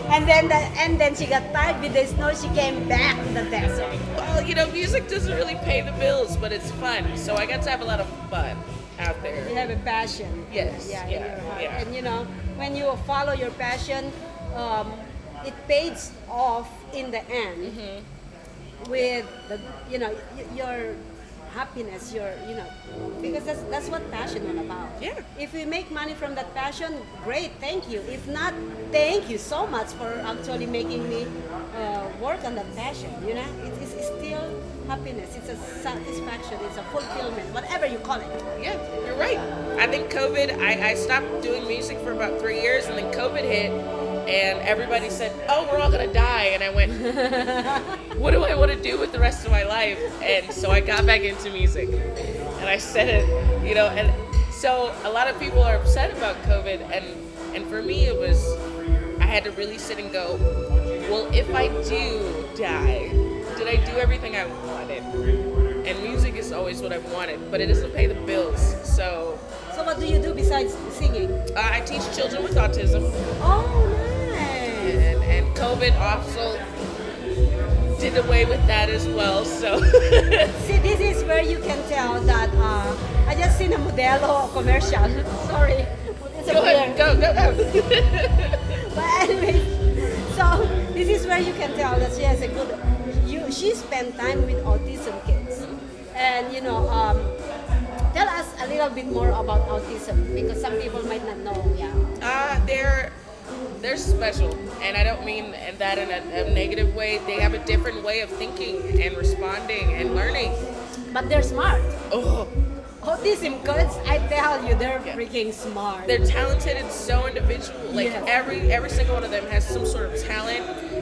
and then she got tired with the snow. She came back to the desert. Well, music doesn't really pay the bills, but it's fun. So I got to have a lot of fun out there. You have a passion. Yes, Yeah. yeah, In your heart. yeah. And when you follow your passion, it pays off in the end Mm-hmm. with your happiness, because that's what passion is about. Yeah. If we make money from that passion, great, thank you. If not, thank you so much for actually making me work on that passion. It's still happiness. It's a satisfaction. It's a fulfillment, whatever you call it. Yeah, you're right. I think COVID, I stopped doing music for about 3 years, and then COVID hit, and everybody said, oh, we're all going to die. And I went, what do I want to do with the rest of my life? And so I got back into music. And I said it, and so a lot of people are upset about COVID. And for me, it was, I had to really sit and go, well, if I do die, did I do everything I wanted? And music is always what I've wanted, but it doesn't pay the bills. So what do you do besides singing? I teach children with autism. Oh, nice. And COVID also did away with that as well. So See, this is where you can tell that I just seen a Modelo commercial. Sorry. It's a go ahead, beer. go. But anyway, so this is where you can tell that she has a good. She spent time with autism kids, and tell us a little bit more about autism because some people might not know. Yeah. They're special, and I don't mean that in a negative way. They have a different way of thinking and responding and learning. But they're smart. Oh, Autism kids, I tell you, they're freaking smart. they're talented and so individual. Like Yes. every single one of them has some sort of talent,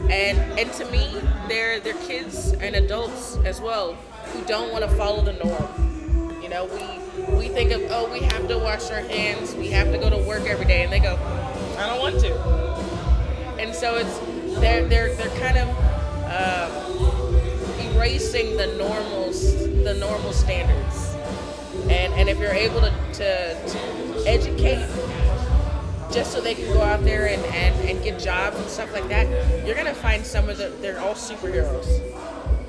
and to me, they're kids and adults as well who don't want to follow the norm. We think of, oh, we have to wash our hands, we have to go to work every day, and they go, I don't want to. And so they're kind of erasing the normal standards. And if you're able to educate just so they can go out there and get jobs and stuff like that, you're gonna find they're all superheroes.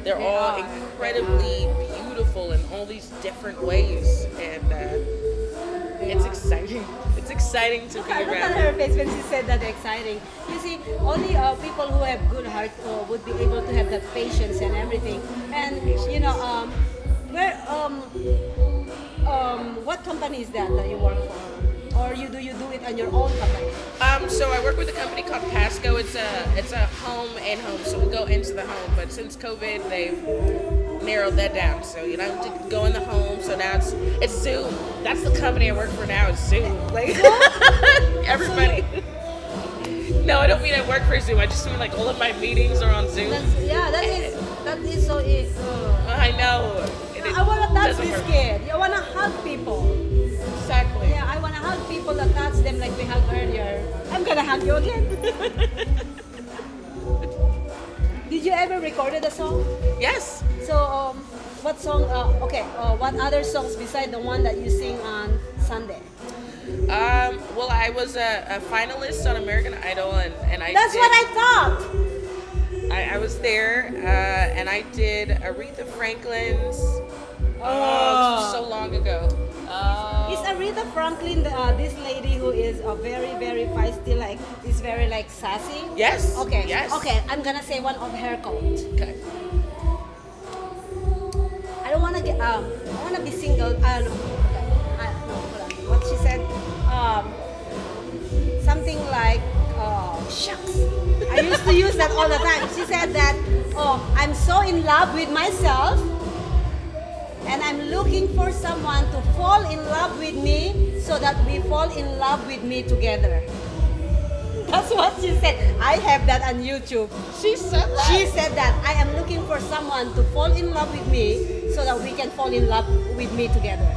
They're all incredibly beautiful in all these different ways, and it's exciting. It's exciting to be Look around. at her face when she said that exciting. You see, only people who have good heart would be able to have that patience and everything. And what company is that you work for, or do you do it on your own company? So I work with a company called Pass Pasco, it's a home and home, so we go into the home. But since COVID, they've narrowed that down. So you don't have to go in the home. So now it's Zoom. That's the company I work for now. Is Zoom. Like everybody. No, I don't mean I work for Zoom. I just mean like all of my meetings are on Zoom. That is so. I know. I wanna touch doesn't this work. kid. I wanna hug people. Exactly. Yeah, I wanna hug people that touch them like we hugged earlier. I'm gonna hug you again. Did you ever recorded a song? Yes. So, what song? What other songs beside the one that you sing on Sunday? Well, I was a finalist on American Idol, and I. That's did, what I thought. I was there, and I did Aretha Franklin's. So long ago. Is Aretha Franklin this lady who is very, very feisty, like is very like sassy? Yes. Okay. Yes. Okay, I'm gonna say one of her quote. Okay. I don't wanna get. I wanna be single. No. No. Hold on. What she said? Something like, shucks. I used to use that all the time. She said that, I'm so in love with myself, and I'm looking for someone to fall in love with me, so that we fall in love with me together. That's what she said. I have that on YouTube. She said that. She said that I am looking for someone to fall in love with me, so that we can fall in love with me together.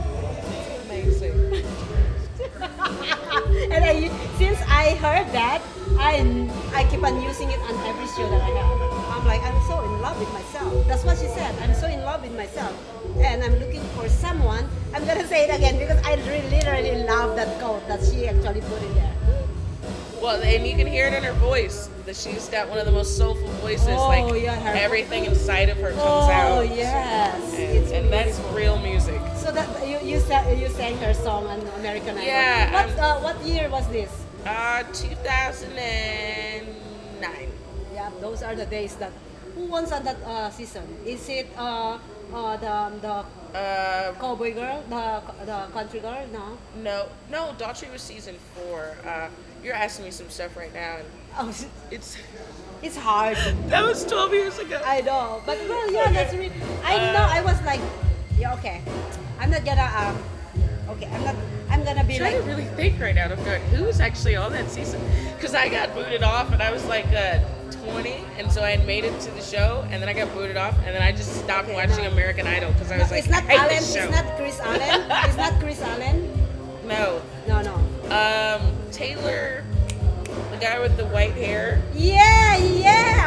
Amazing. And since I heard that, I keep on using it on every show that I have. I'm like, I'm so in love with myself. That's what she said. I'm so in love with myself, and I'm looking for someone. I'm gonna say it again because I literally love that quote that she actually put in there. Well, and you can hear it in her voice that she's got one of the most soulful voices. Her everything inside of her comes out. Oh yes, And that's real music. So that you sang her song on American Idol. Yeah. What year was this? 2009. Yeah, those are the days that. Who won on that season? Is it the cowboy girl, the country girl? No. No. Daughtry was season 4. You're asking me some stuff right now, and It's hard. that was 12 years ago. I know, but well, yeah, that's really. I know. I was like, yeah, okay. I'm not gonna. Okay, I'm gonna be I'm trying like. to really think right now. I'm going, who was actually on that season? Because I got booted off, and I was like 20, and so I had made it to the show, and then I got booted off, and then I just stopped watching American Idol because I was like, It's not I hate Allen. this show. It's not Chris Allen. It's not Chris Allen. No. No. Taylor, the guy with the white hair. Yeah.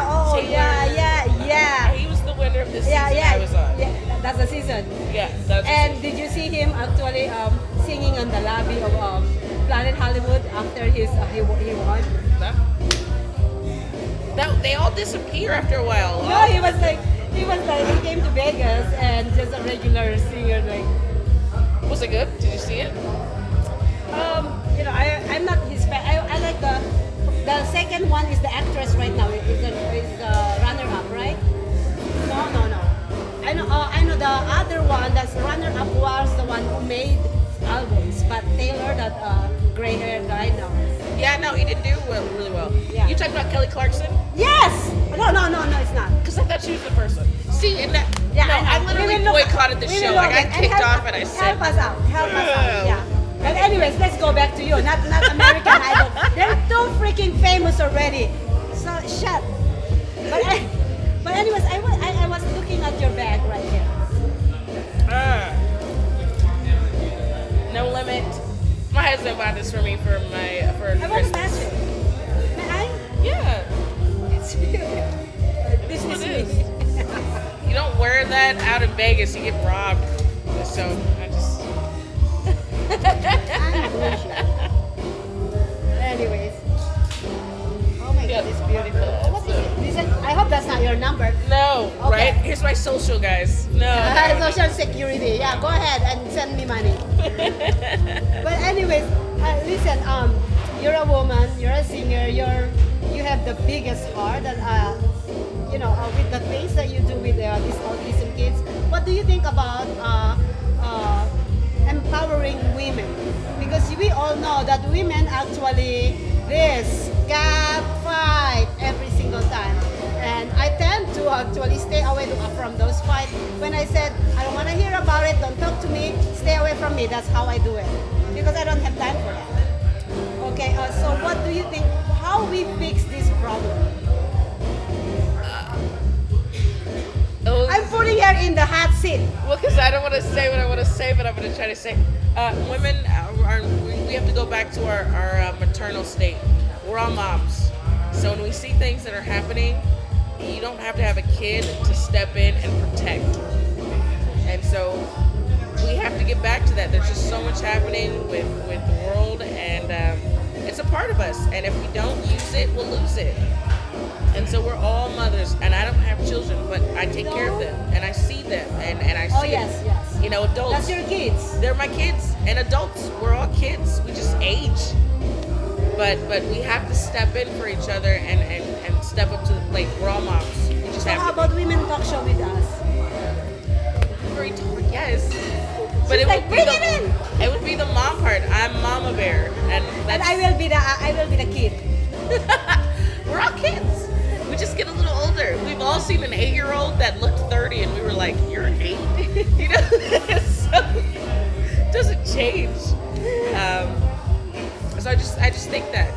Oh, Taylor. yeah. He was the winner of the season Yeah. I was on. Yeah, that's the season. Yeah, that was the And season. did you see him actually singing on the lobby of Planet Hollywood after he won? No, they all disappear after a while. No, he came to Vegas and just a regular singer like. Was it good? Did you see it? I'm not his fan. I like the second one is the actress right now. Is the runner up, right? No. I know the other one that's runner up was the one who made albums, but Taylor, that gray haired guy, no. Yeah, no, he didn't do really well. Yeah. You talking about Kelly Clarkson? Yes. No, it's not. Because I thought she was the first one. See, and that. Yeah, no, I know. I literally We will look- boycotted the we show. will Like look I and kicked help- off and I said, help us out. Yeah. But anyways, let's go back to you. Not American Idol. They're too freaking famous already. So shut. But anyways, I was looking at your bag right here. No Limit. My husband bought this for me for I want to Christmas. match it. May I? Yeah. It's this is It is. me. You don't wear that out in Vegas, you get robbed. So I just. Anyways. Oh my Yeah. god, it's beautiful. What is it? I hope that's not your number. No, Okay. right? Here's my social, guys. No. Social security. Yeah, go ahead and send me money. But anyways, listen. You're a woman. You're a singer. You have the biggest heart. And with the things that you do with these autism kids. What do you think about empowering women? Because we all know that women actually this gap fight. actually stay away from those fights. When I said, I don't want to hear about it, don't talk to me, stay away from me, that's how I do it. Because I don't have time for that. Okay, so what do you think, how we fix this problem? I'm putting her in the hot seat. Well, because I don't want to say what I want to say, but I'm going to try to say. Women, we have to go back to our maternal state. We're all moms. So when we see things that are happening, you don't have to have a kid to step in and protect. And so we have to get back to that. There's just so much happening with the world, and it's a part of us. And if we don't use it, we'll lose it. And so we're all mothers, and I don't have children, but I take care of them, and I see them, and I see, yes. you know, adults. That's your kids. They're my kids, and adults. We're all kids. We just age. But we have to step in for each other and step up to the plate. We're all moms. We just So have how to. about women talk show with us? Yes. But She's like, bring it in. It would be the mom part. I'm Mama Bear, and And that's, I will be the kid. we're all kids. We just get a little older. We've all seen an 8-year-old that looked 30, and we were like, "You're 8," you know. So it doesn't change. So I just think that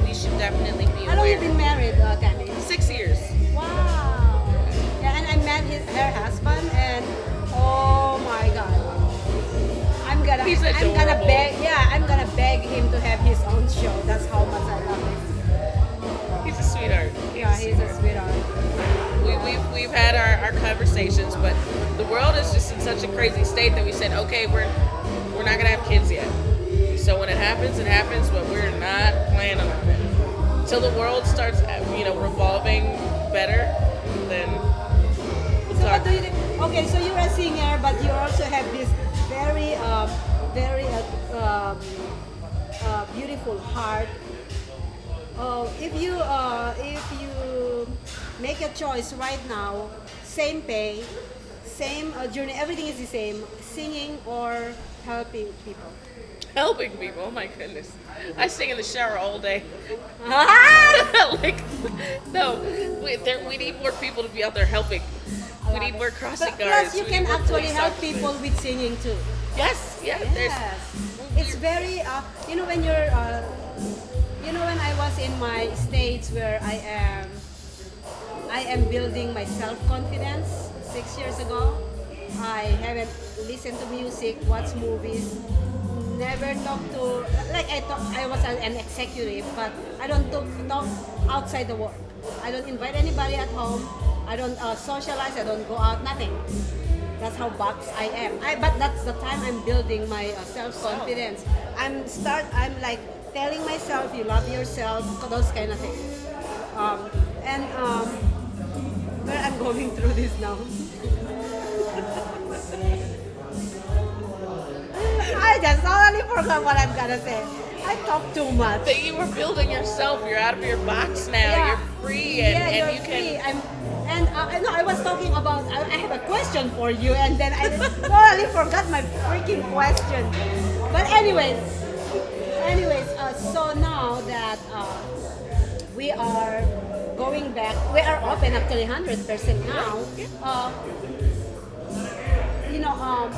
we should definitely be How long aware. you been married, Tammy? 6 years. Wow. Yeah, and I met her husband, and oh my God, I'm gonna adorable. beg him to have his own show. That's how much I love him. He's a sweetheart. He's a sweetheart. We've had our conversations, but the world is just in such a crazy state that we said, okay, we're not gonna have kids yet. So when it happens, but we're not planning on it. Until the world starts, revolving better, then we'll So talk. what do you think? Okay, so you're a singer, but you also have this very beautiful heart. If you make a choice right now, same pay, same journey, everything is the same, singing or helping people. Helping people, oh my goodness. I sing in the shower all day. We need more people to be out there helping. We need more crossing guards. Plus, you We can need more actually police help officers. people with singing too. Yes, Yes, there's it's very. When you're, when I was in my stage where I am building my self-confidence 6 years ago. I haven't listened to music, watched movies, never talked to. I was an executive, but I don't talk outside the work. I don't invite anybody at home. I don't socialize. I don't go out. Nothing. That's how boxed I am. But that's the time I'm building my self-confidence. I'm like telling myself, you love yourself, those kind of things. Where I'm going through this now. I just totally forgot what I'm gonna say. I talk too much. that you were building yourself. You're out of your box now. Yeah. You're free, and you're you free. can. I was talking about. I have a question for you, and then I totally forgot my freaking question. But anyways, so now that we are going back, we are open actually 100% now.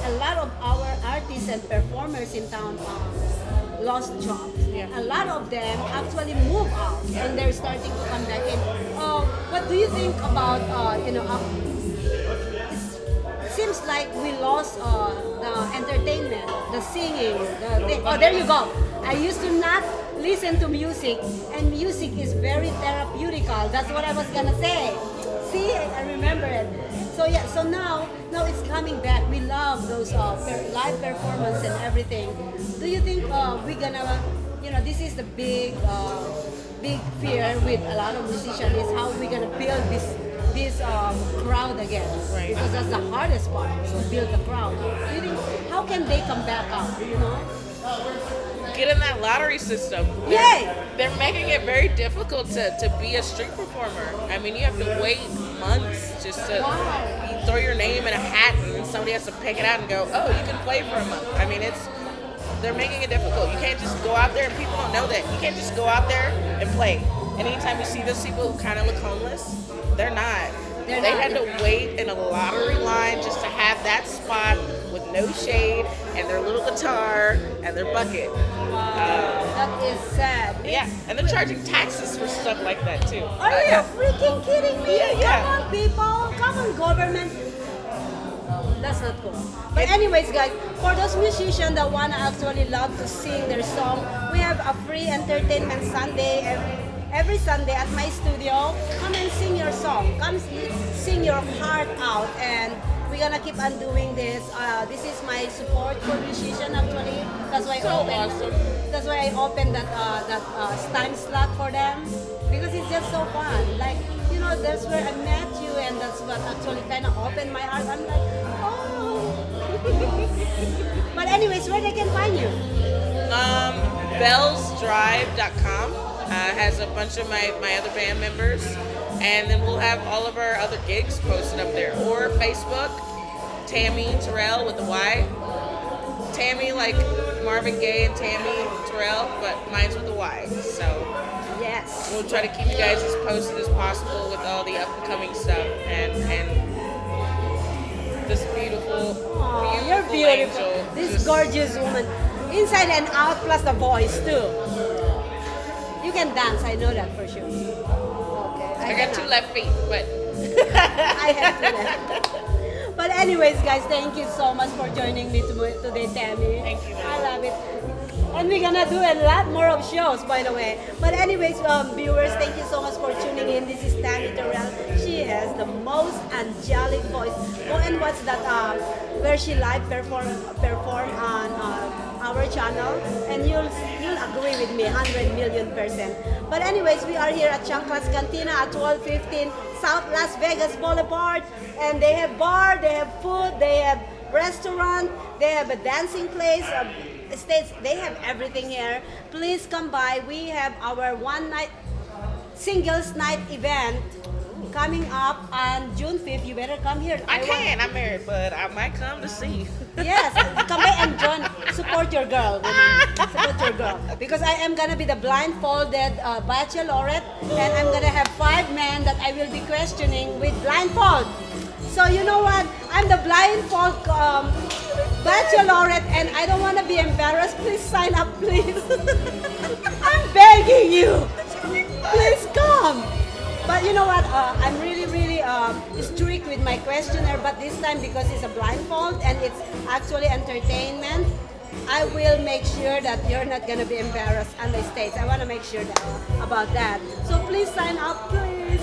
A lot of our artists and performers in town lost jobs. Yeah. A lot of them actually move out and they're starting to come back in. What do you think about, it seems like we lost the entertainment, the singing, the thing. Oh, there you go. I used to not listen to music, and music is very therapeutical. That's what I was gonna say. See, I remember it. So now it's coming back. We love those live performance and everything. Do you think we're gonna, this is the big fear with a lot of musicians is how we're gonna build this crowd again? Right. Because that's the hardest part, is to build the crowd. Do you think, how can they come back up? Get in that lottery system. Yay! They're making it very difficult to be a street performer. I mean, you have to wait months just to you throw your name in a hat, and then somebody has to pick it out and go, oh, you can play for a month. I mean, they're making it difficult. You can't just go out there, and people don't know that. You can't just go out there and play. And anytime you see those people who kind of look homeless, they're not. They're They not had to interested. wait in a lottery line just to have that spot with no shade and their little guitar and their bucket. That is sad. Yeah, and they're charging taxes for stuff like that too. Are you Yeah. freaking kidding me? Yeah. Come on, people. Come on, government. That's not cool. But anyways, guys, for those musicians that wanna actually love to sing their song, we have a free entertainment Sunday every Sunday at my studio. Come and sing your song. Come sing your heart out, and we're gonna keep on doing this. This is my support for musician actually. That's why So awesome. That's why I opened that time slot for them, because it's just so fun. Like, you know, that's where I met you, and that's what actually kind of opened my heart. I'm like, oh. But anyways, where they can find you? Bellsdrive.com has a bunch of my other band members, and then we'll have all of our other gigs posted up there. Or Facebook, Tammy Terrell with the Y. Tammy like Marvin Gaye and Tammy Terrell, but mine's with the Y. So Yes. we'll try to keep you guys as posted as possible with all the upcoming stuff and this beautiful, Aw, you're beautiful. angel. This just- gorgeous woman, inside and out, plus the voice too. You can dance. I know that for sure. Okay. I got two left feet, but I have to left. But anyways, guys, thank you so much for joining me today, Tammy. Thank you. I love it. And we're gonna do a lot more of shows, by the way. But anyways, viewers, thank you so much for tuning in. This is Tammy Terrell. She has the most angelic voice. Go and watch that where she live perform on our channel, and you'll agree with me 100,000,000%. But anyways, we are here at Chancla's Cantina at 1215 South Las Vegas Boulevard, and they have bar, they have food, they have restaurant, they have a dancing place, states, they have everything here. Please come by. We have our one night singles night event coming up on June 5th. You better come here. I'm married, but I might come to see. Yes, come by and join. Support your girl. Women. Support your girl. Because I am gonna be the blindfolded bachelorette, and I'm gonna have 5 men that I will be questioning with blindfold. So you know what? I'm the blindfold bachelorette, and I don't want to be embarrassed. Please sign up, please. I'm begging you. Please come. But you know what? I'm really strict with my questionnaire, but this time, because it's a blindfold and it's actually entertainment, I will make sure that you're not going to be embarrassed on the stage. I want to make sure about that. So please sign up, please.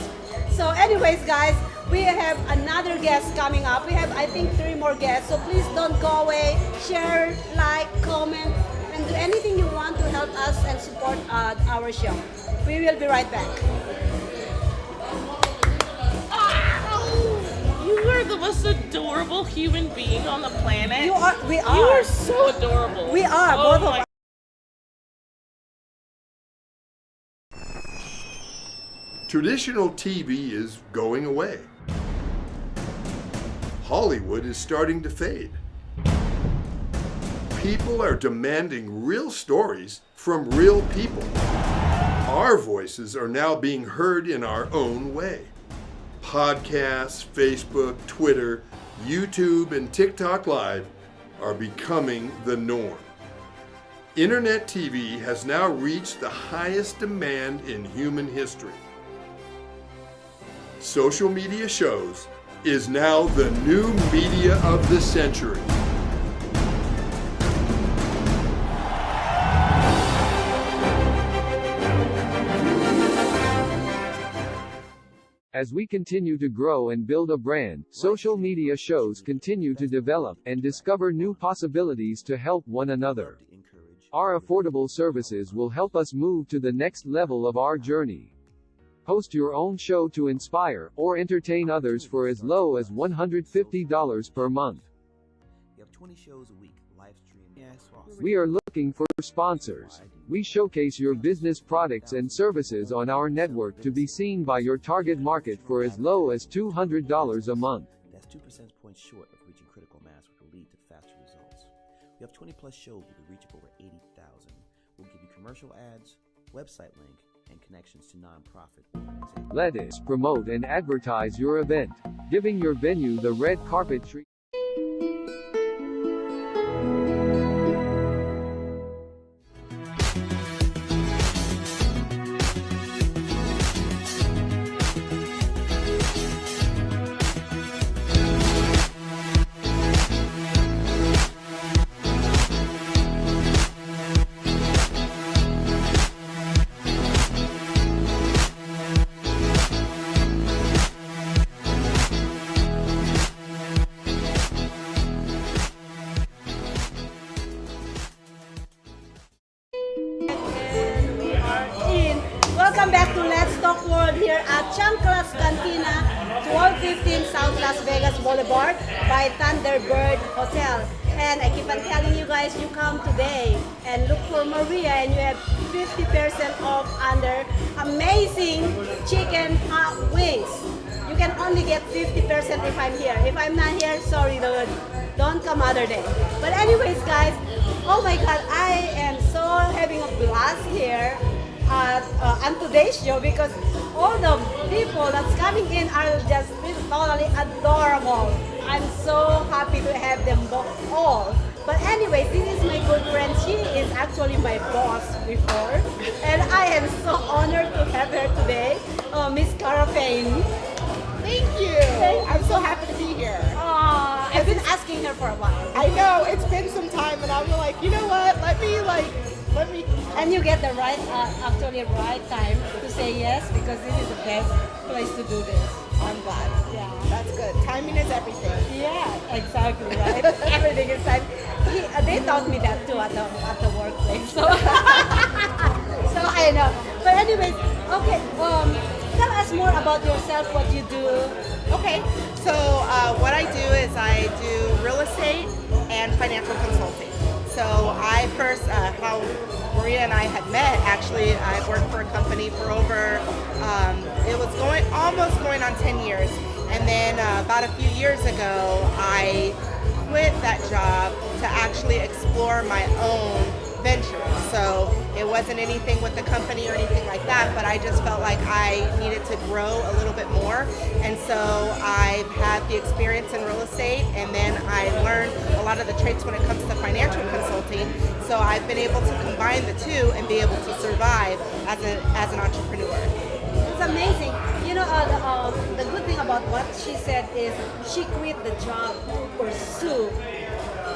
So anyways, guys, we have another guest coming up. We have, I think, 3 more guests. So please don't go away. Share, like, comment, and do anything you want to help us and support our show. We will be right back. You are the most adorable human being on the planet. We are. You are so adorable. We are, Oh both of my us. Traditional TV is going away. Hollywood is starting to fade. People are demanding real stories from real people. Our voices are now being heard in our own way. Podcasts, Facebook, Twitter, YouTube, and TikTok Live are becoming the norm. Internet TV has now reached the highest demand in human history. Social media shows is now the new media of the century. As we continue to grow and build a brand, social media shows continue to develop and discover new possibilities to help one another. Our affordable services will help us move to the next level of our journey. Host your own show to inspire or entertain others for as low as $150 per month. You have 20 shows a week, live stream. Yes, awesome. We are looking for sponsors. We showcase your business products and services on our network to be seen by your target market for as low as $200 a month. That's 2 percentage points short of reaching critical mass, which will lead to faster results. We have 20 plus shows with a reach of over 80,000. We'll give you commercial ads, website link, and connections to nonprofit organizations. Let's promote and advertise your event, giving your venue the red carpet treatment. Welcome back to Let's Talk World here at Chaplain Cantina, 1215 South Las Vegas Boulevard by Thunderbird Hotel. And I keep on telling you guys, you come today and look for Maria and you have 50% off under amazing chicken hot wings. You can only get 50% if I'm here. If I'm not here, sorry, dude. Don't come other day. But anyways, guys, oh my God, I am so having a blast here on today's show because all the people that's coming in are just totally adorable. I'm so happy to have them all. But anyways, this is my good friend. She is actually my boss before. And I am so honored to have her today, Miss Faine. Thank you. I'm so happy to be here. I've been asking her for a while. I know, it's been some time and I'm like, you know what, let me. And you get the right time to say yes because this is the best place to do this. I'm glad. Yeah. That's good. Timing is everything. Yeah, exactly, right? Everything is time. They taught me that too at the workplace. So, so I know. But anyways, okay, tell us more about yourself, what you do. Okay, so what I do is I do real estate and financial consulting. So I first, how Maria and I had met, actually, I worked for a company for over, it was almost going on 10 years. And then about a few years ago, I quit that job to actually explore my own venture. So it wasn't anything with the company or anything like that, but I just felt like I needed to grow a little bit more. And so I've had the experience in real estate, and then I learned a lot of the traits when it comes to financial consulting. So I've been able to combine the two and be able to survive as an entrepreneur. It's amazing. You know, the good thing about what she said is she quit the job to pursue.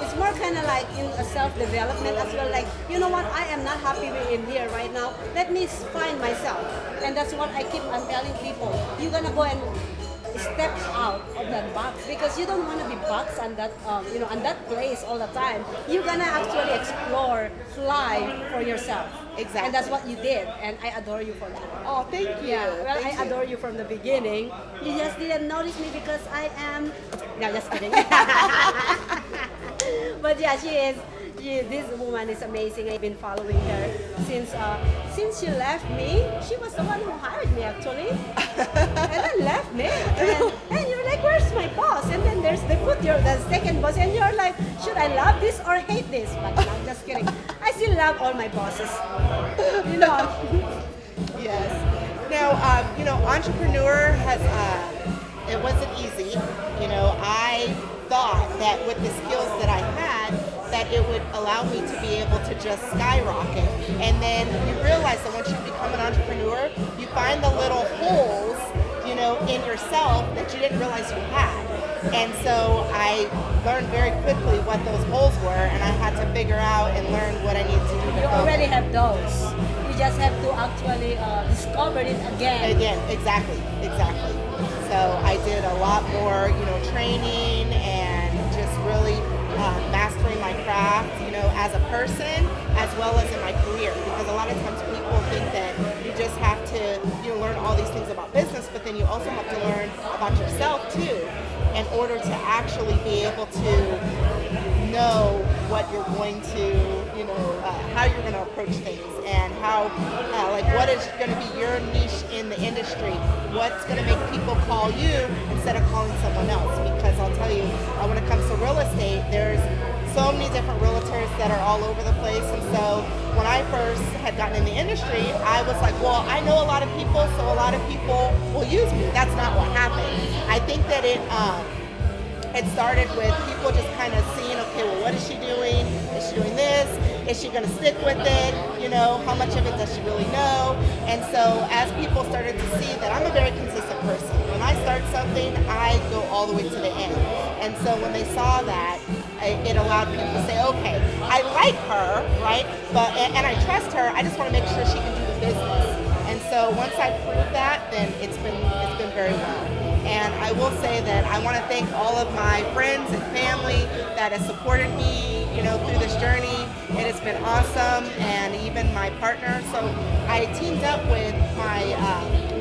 It's more kind of like in a self-development as well. Like, you know what, I am not happy in here right now. Let me find myself. And that's what I keep on telling people. You're going to go and step out of that box because you don't want to be boxed on that, on that place all the time. You're going to actually explore, fly for yourself. Exactly. And that's what you did. And I adore you for that. Oh, thank you. Yeah, well, Thank I you. adore you from the beginning. You just didn't notice me because I am... No, just kidding. But yeah, this woman is amazing. I've been following her since she left me. She was the one who hired me actually, and then left me. And you're like, "Where's my boss?" And then there's the second boss, and you're like, "Should I love this or hate this?" But I'm just kidding. I still love all my bosses. You know. Yes. Now, entrepreneur has, it wasn't easy. I thought that with the skills that I had, that it would allow me to be able to just skyrocket. And then you realize that once you become an entrepreneur, you find the little holes, in yourself that you didn't realize you had. And so I learned very quickly what those holes were, and I had to figure out and learn what I needed to do. You already have those. You just have to actually discover it again. Exactly. So I did a lot more, training and just really mastering my craft, as a person as well as in my career. Because a lot of times people think that you just have to, learn all these things about business, but then you also have to learn about yourself too, in order to actually be able to know what you're going to, how you're going to approach things and how, what is going to be your niche in the industry. what's going to make people call you instead of calling someone else. Because I'll tell you, when it comes to real estate, there's so many different realtors that are all over the place. And so when I first had gotten in the industry, I was like, well, I know a lot of people, so a lot of people will use me. That's not what happened. I think that it started with people just kind of seeing, okay, well, what is she doing? Is she doing this? Is she going to stick with it? You know, how much of it does she really know? And so as people started to see that I'm a very consistent person. When I start something, I go all the way to the end. And so when they saw that, it allowed people to say, okay, I like her, right? But and I trust her. I just want to make sure she can do the business. And so once I prove that, then it's been very well. And I will say that I want to thank all of my friends and family that has supported me, you know, through this journey. It has been awesome, and even my partner. So I teamed up with my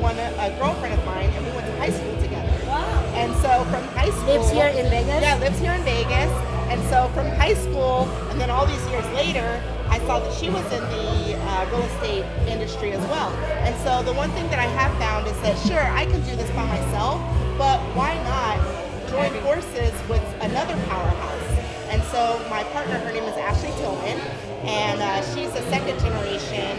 a girlfriend of mine, and we went to high school together. Wow. And so from high school, Lives here in Vegas? Yeah, lives here in Vegas. And so from high school, and then all these years later, I saw that she was in the real estate industry as well. And so the one thing that I have found is that, sure, I can do this by myself, but why not join forces with another powerhouse? And so my partner, her name is Ashley Tillman, and she's a second generation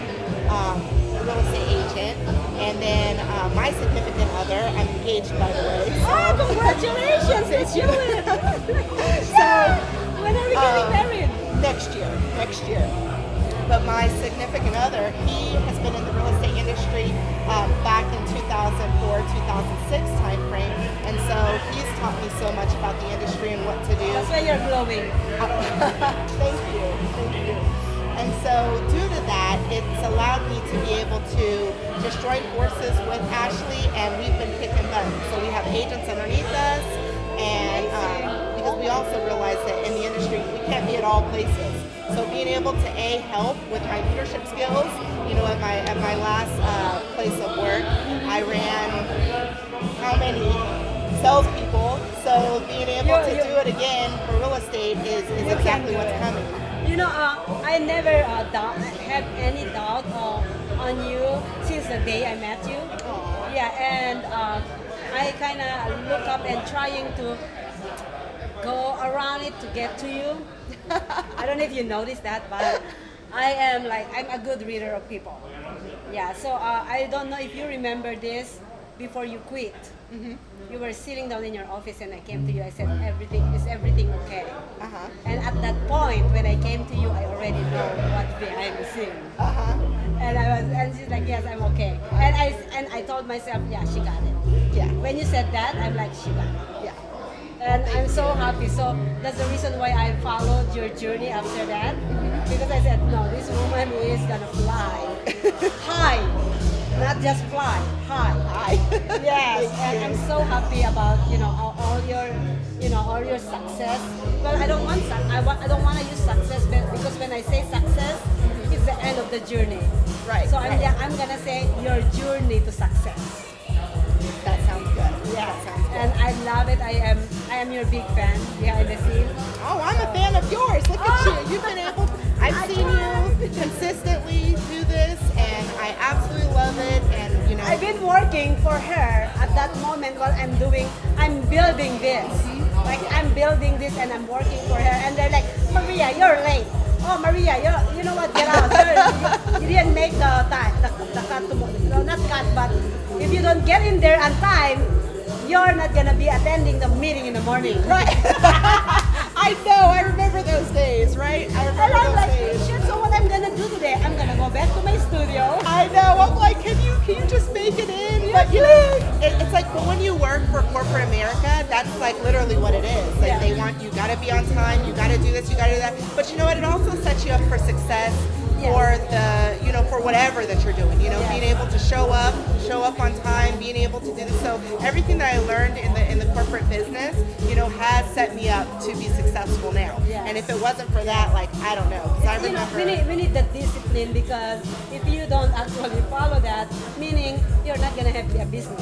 real estate agent. And then my significant other, I'm engaged, by the way. So. Oh, congratulations! It's you. So, when are we getting married? Next year. But my significant other, he has been in the real estate industry back in 2004, 2006 timeframe. And so he's taught me so much about the industry and what to do. That's why you're glowing. Thank you. And so due to that, it's allowed me to be able to just join forces with Ashley, and we've been kicking butt. So we have agents underneath us, and because we also realize that in the industry, we can't be at all places. So being able to help with my leadership skills, you know, at my last place of work, I ran how many salespeople. So being able to do it again for real estate is exactly what's coming. You know, I never had any doubt on you since the day I met you. Yeah, and I kind of look up and trying to go around it to get to you. I don't know if you noticed that, but I'm a good reader of people. Yeah, so I don't know if you remember this before you quit. Mm-hmm. You were sitting down in your office and I came to you. I said, is everything okay? Uh-huh. And at that point, when I came to you, I already know what's behind the scene. Uh-huh. And she's like, yes, I'm okay. And I told myself, yeah, she got it. Yeah. When you said that, I'm like, she got it. Yeah. And I'm so happy. So that's the reason why I followed your journey after that. Mm-hmm. Because I said, no, this woman is gonna fly high. Not just fly, high. Yes, and I'm so happy about all your success. Well, I don't want to use success because when I say success, it's the end of the journey. Right. So I'm gonna say your journey to success. That sounds good. Yeah, that sounds good. And I love it. I am your big fan behind the scenes. Oh, I'm a fan of yours. Look at you. You've been able. I've seen you consistently do this, and I absolutely love it. And I've been working for her at that moment while I'm building this. Like I'm building this and I'm working for her, and they're like, Maria, you're late. Oh, Maria, you know what? Get out. You didn't make the cut tomorrow. No, not cut, but if you don't get in there on time, you're not gonna be attending the meeting in the morning. Right. I know. I remember those days, right? And I'm like, shit, so what I'm gonna do today? I'm gonna go back to my studio. I know. I'm like, can you just make it in? Yeah, but it's like, but when you work for corporate America, that's like literally what it is. Like they want you gotta be on time, you gotta do this, you gotta do that. But you know what? It also sets you up for success for for whatever that you're doing. Being able to show up on time, being able to do this. So everything that I learned in the corporate business, has set me up to be successful now. Yes. And if it wasn't for that, like I don't know. I remember we need the discipline, because if you don't actually follow that, meaning you're not gonna have a business.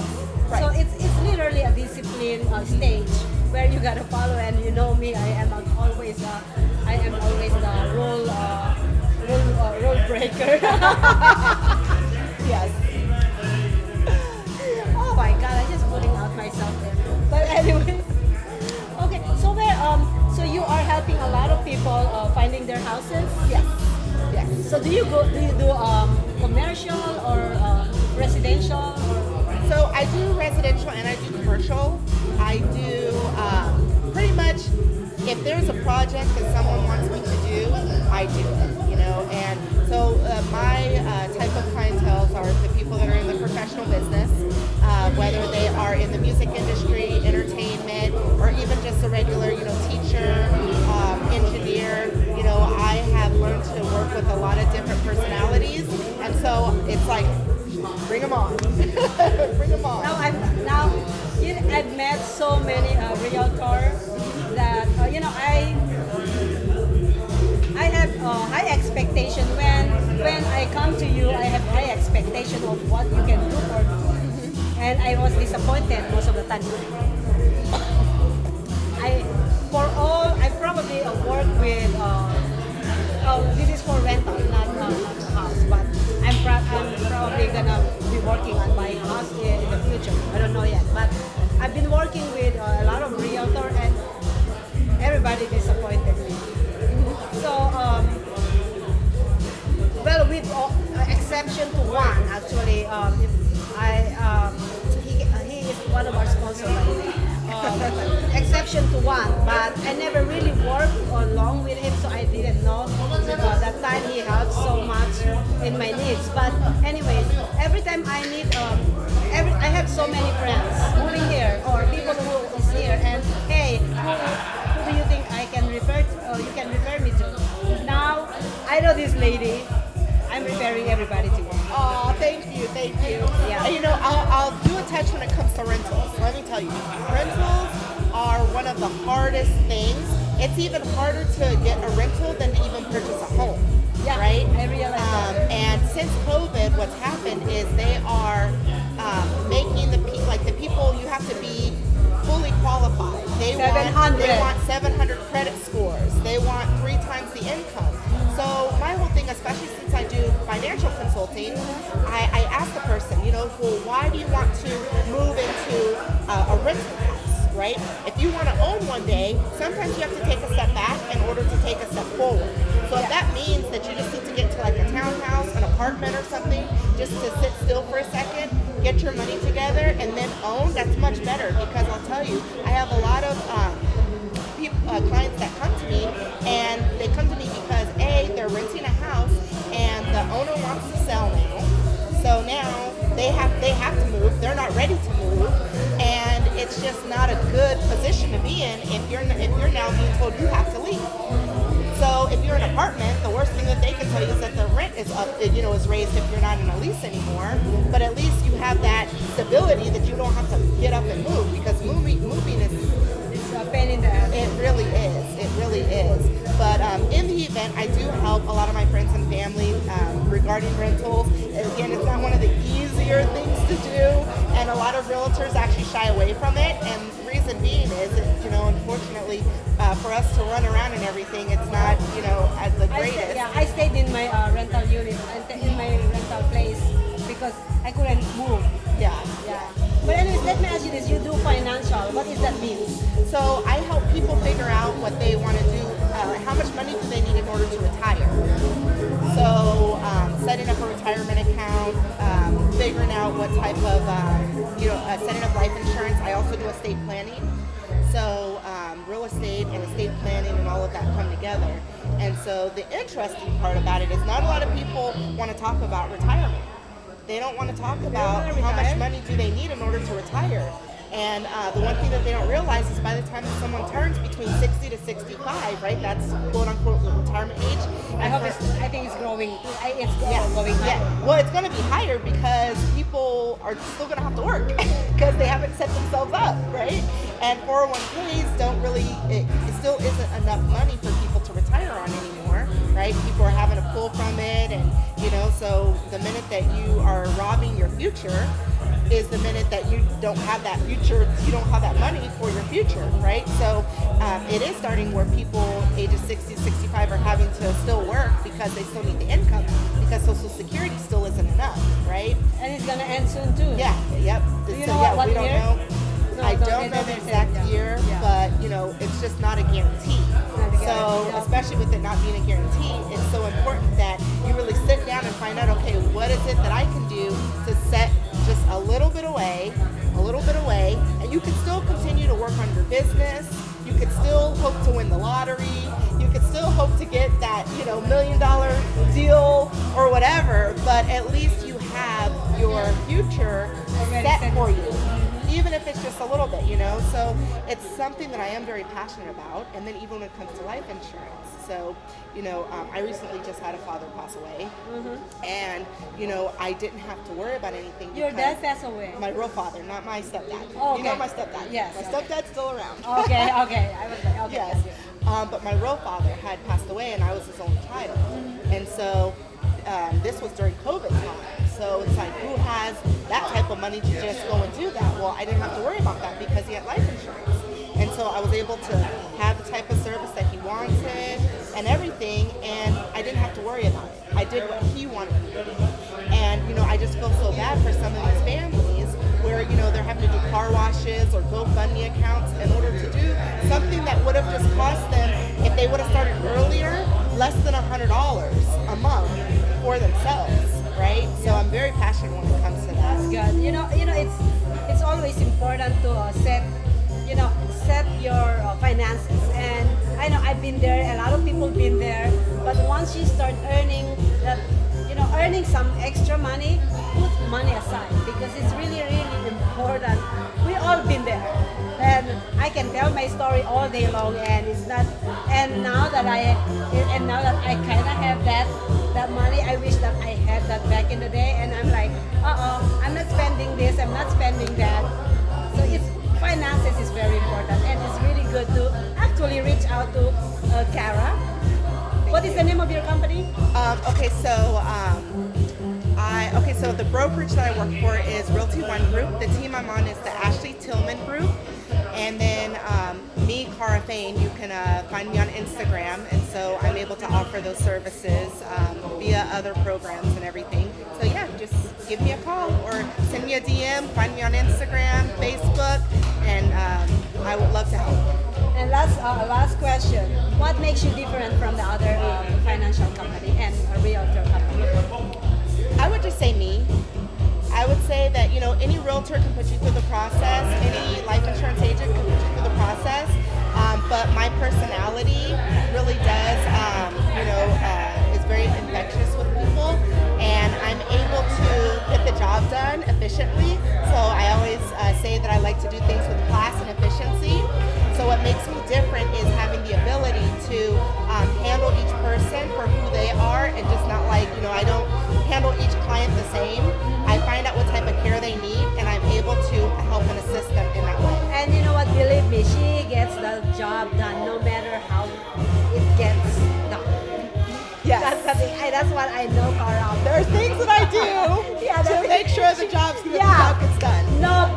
Right. So it's literally a discipline stage where you gotta follow. And you know me, I am always the rule breaker. Yes. Oh my So do you do commercial or residential? So I do residential and I do commercial. I do pretty much, if there's a project that someone wants me to do, I do it, you know. And so my type of clientele are the people that are in the professional business, whether they are in the music industry, entertainment, or even just a regular, you know, teacher, engineer. You know, I have learned to work with a lot of different personalities, and so it's like, bring them on. Bring them on. I've met so many realtors that you know, I have high expectation when I come to you. I have high expectation of what you can do for me, and I was disappointed most of the time. I probably work with. This is for rental, not house, but I'm probably gonna be working on buying a house in the future. I don't know yet, but I've been working with a lot of realtor and everybody disappointed me. So, well, with exception to one, actually, he is one of our sponsors, by the way. Exception to one, but I never really worked along with him, so I didn't know that time he helped so much in my needs. But anyways, every time I need, I have so many friends moving here or people who is here, and hey, who do you think I can refer to, or you can refer me to? Now I know this lady. I'm referring everybody to you. Oh, thank you. Yeah. And, you know, I'll do a touch when it comes to rentals. Let me tell you, rentals are one of the hardest things. It's even harder to get a rental than to even purchase a home. Yeah, right? I realize that. And since COVID, what's happened is they are making the people, you have to be fully qualified. They want 700 credit scores. They want 3 times the income. So my whole thing, especially since I do financial consulting, I ask the person, you know, well, why do you want to move into a rental house, right? If you want to own one day, sometimes you have to take a step back in order to take a step forward. So if that means that you just need to get to like a townhouse, an apartment or something, just to sit still for a second, get your money together, and then own, that's much better, because I'll tell you, I have a lot of clients that come to me, and they come to me because they're renting a house and the owner wants to sell now. So now they have to move. They're not ready to move, and it's just not a good position to be in if you're now being told you have to leave. So if you're in an apartment, the worst thing that they can tell you is that the rent is up, you know, is raised if you're not in a lease anymore. But at least you have that stability that you don't have to get up and move, because moving is a pain in the ass. It really is. But in the event, I do help a lot of my friends and family regarding rentals. Again, it's not one of the easier things to do, and a lot of realtors actually shy away from it. And the reason being is that, you know, unfortunately, for us to run around and everything, it's not, you know, as the greatest. I stayed in my rental unit, in my rental place, because I couldn't move. Yeah. But anyways, let me ask you this. You do financial. What does that mean? So I help people figure out what they want to do, how much money do they need in order to retire. So setting up a retirement account, figuring out what type of, setting up life insurance. I also do estate planning. So real estate and estate planning and all of that come together. And so the interesting part about it is not a lot of people want to talk about retirement. They don't want to talk about how much money do they need in order to retire. And the one thing that they don't realize is by the time that someone turns between 60 to 65, right, that's quote unquote the retirement age. I think it's growing. It's going higher. Yeah. Well, it's going to be higher because people are still going to have to work because they haven't set themselves up, right? And 401ks don't really, it still isn't enough money for people to retire on anymore, right? People are having to pull from it, and, you know, so the minute that you are robbing your future is the minute that you don't have that future, you don't have that money for your future, right? So it is starting where people ages 60, 65 are having to still work because they still need the income, because Social Security still isn't enough, right? And it's gonna end soon too. Yeah, yep. Do you so, know what we don't year? know. No, I don't know the exact year, but, you know, it's just not a guarantee. So especially with it not being a guarantee, it's so important that you really sit down and find out, okay, what is it that I can do to set just a little bit away, and you can still continue to work on your business. You could still hope to win the lottery. You could still hope to get that, $1 million deal or whatever, but at least you have your future set for you. Even if it's just a little bit, So it's something that I am very passionate about. And then even when it comes to life insurance. So, I recently just had a father pass away. And, I didn't have to worry about anything. Your dad passed away? My real father, not my stepdad. Oh, okay. You know my stepdad. Yes. My stepdad's still around. Okay. I was like, okay. Yes. But my real father had passed away and I was his only child. And so this was during COVID time. So it's like, who has that type of money to just go and do that? Well, I didn't have to worry about that because he had life insurance. And so I was able to have the type of service that he wanted and everything, and I didn't have to worry about it. I did what he wanted me to do. And, I just feel so bad for some of these families where, they're having to do car washes or GoFundMe accounts in order to do something that would have just cost them, if they would have started earlier, less than $100 a month for themselves, right? So I'm very passionate when it comes to that. That's good. It's always important to set your finances. And I know I've been there. A lot of people been there. But once you start earning that, earning some extra money, put money aside because it's really, really important. We all been there, and I can tell my story all day long. And it's not. And now that I kind of have that money, I wish that I had that back in the day. And I'm like, I'm not spending this. I'm not spending that. So finances is very important, and it's really good to actually reach out to Kara. What is the name of your company? So the brokerage that I work for is Realty One Group. The team I'm on is the Ashley Tillman Group. And then me, Faine, you can find me on Instagram. And so I'm able to offer those services via other programs and everything. So yeah, just give me a call or send me a DM, find me on Instagram, Facebook, and I would love to help. And last question. What makes you different from the other financial company and a realtor company? I would just say me. I would say that, any realtor can put you through the process, any life insurance agent can put you through the process, but my personality really does, is very infectious with people, and I'm able to get the job done efficiently. So I always say that I like to do things with class and efficiency. So what makes me different is having the ability to handle each person for who they are, and just not like, I don't handle each client the same. I find out what type of care they need, and I'm able to help and assist them in that way. And you know what, believe me, she gets the job done no matter how it gets done. Yes. That's what I know, Kara. There are things that I do to make sure the job gets done. No,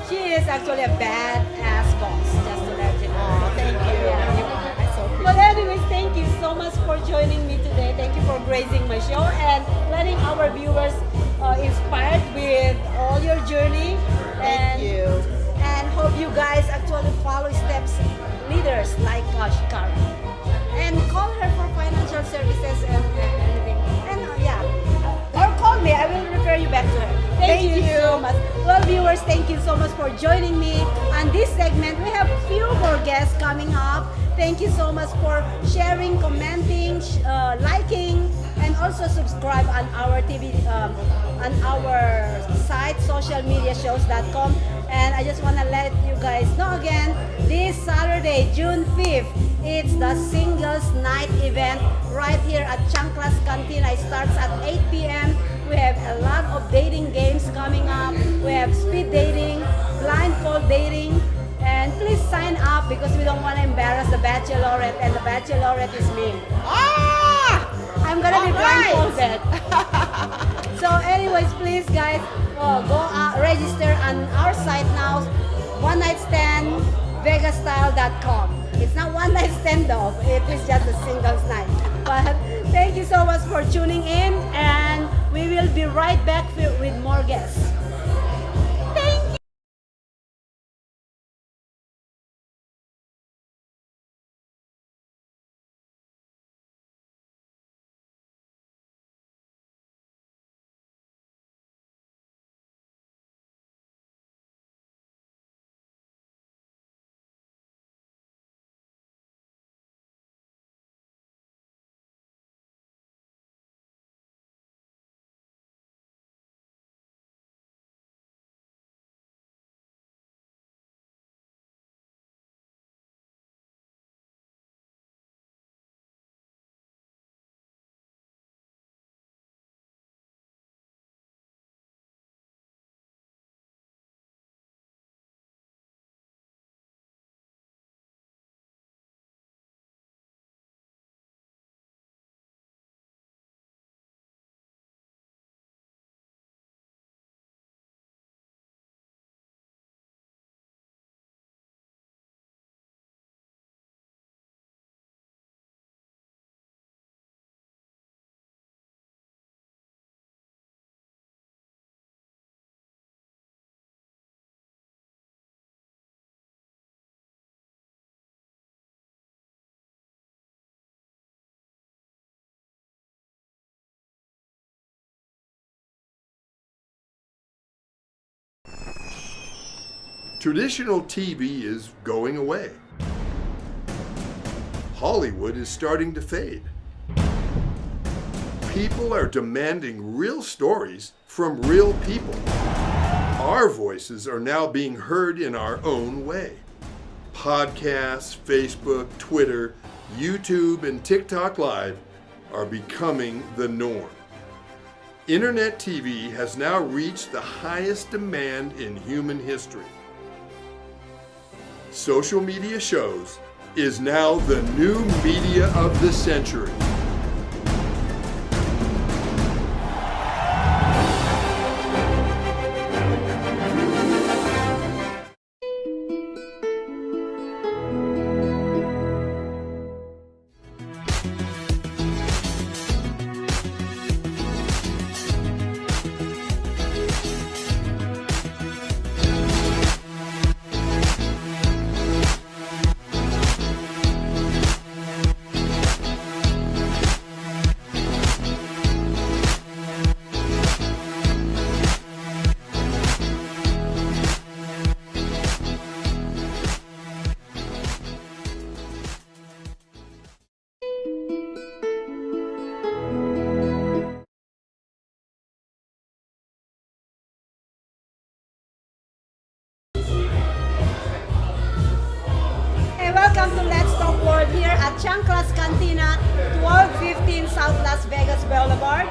she is actually a badass boss, just to let you know. Oh, thank you. Yeah. I so appreciate But anyways, thank you so much for joining me today. Thank you for gracing my show and letting our viewers inspired with all your journey. Thank you. And hope you guys actually follow steps leaders like Kara. And call her for financial services and anything. And or call me. I will refer you back to her. Thank you so much. Well, viewers, thank you so much for joining me on this segment. We have a few more guests coming up. Thank you so much for sharing, commenting, liking, and also subscribe on our TV, on our site, socialmediashows.com. And I just want to let you guys know again, this Saturday, June 5th, it's the Singles Night event right here at Chanclas Cantina. It starts at 8 p.m. We have a lot of dating games coming up. We have speed dating, blindfold dating, and please sign up because we don't want to embarrass the bachelorette, and the bachelorette is me. I'm gonna be blindfolded. So anyways, please guys, go register on our site now, one night stand vegasstyle.com. It's not one night stand though, it is just a singles night. But thank you so much for tuning in, and we will be right back with more guests. Traditional TV is going away. Hollywood is starting to fade. People are demanding real stories from real people. Our voices are now being heard in our own way. Podcasts, Facebook, Twitter, YouTube, and TikTok Live are becoming the norm. Internet TV has now reached the highest demand in human history. Social media shows is now the new media of the century. Welcome to Let's Talk World here at Chanclas Cantina, 1215 South Las Vegas Boulevard.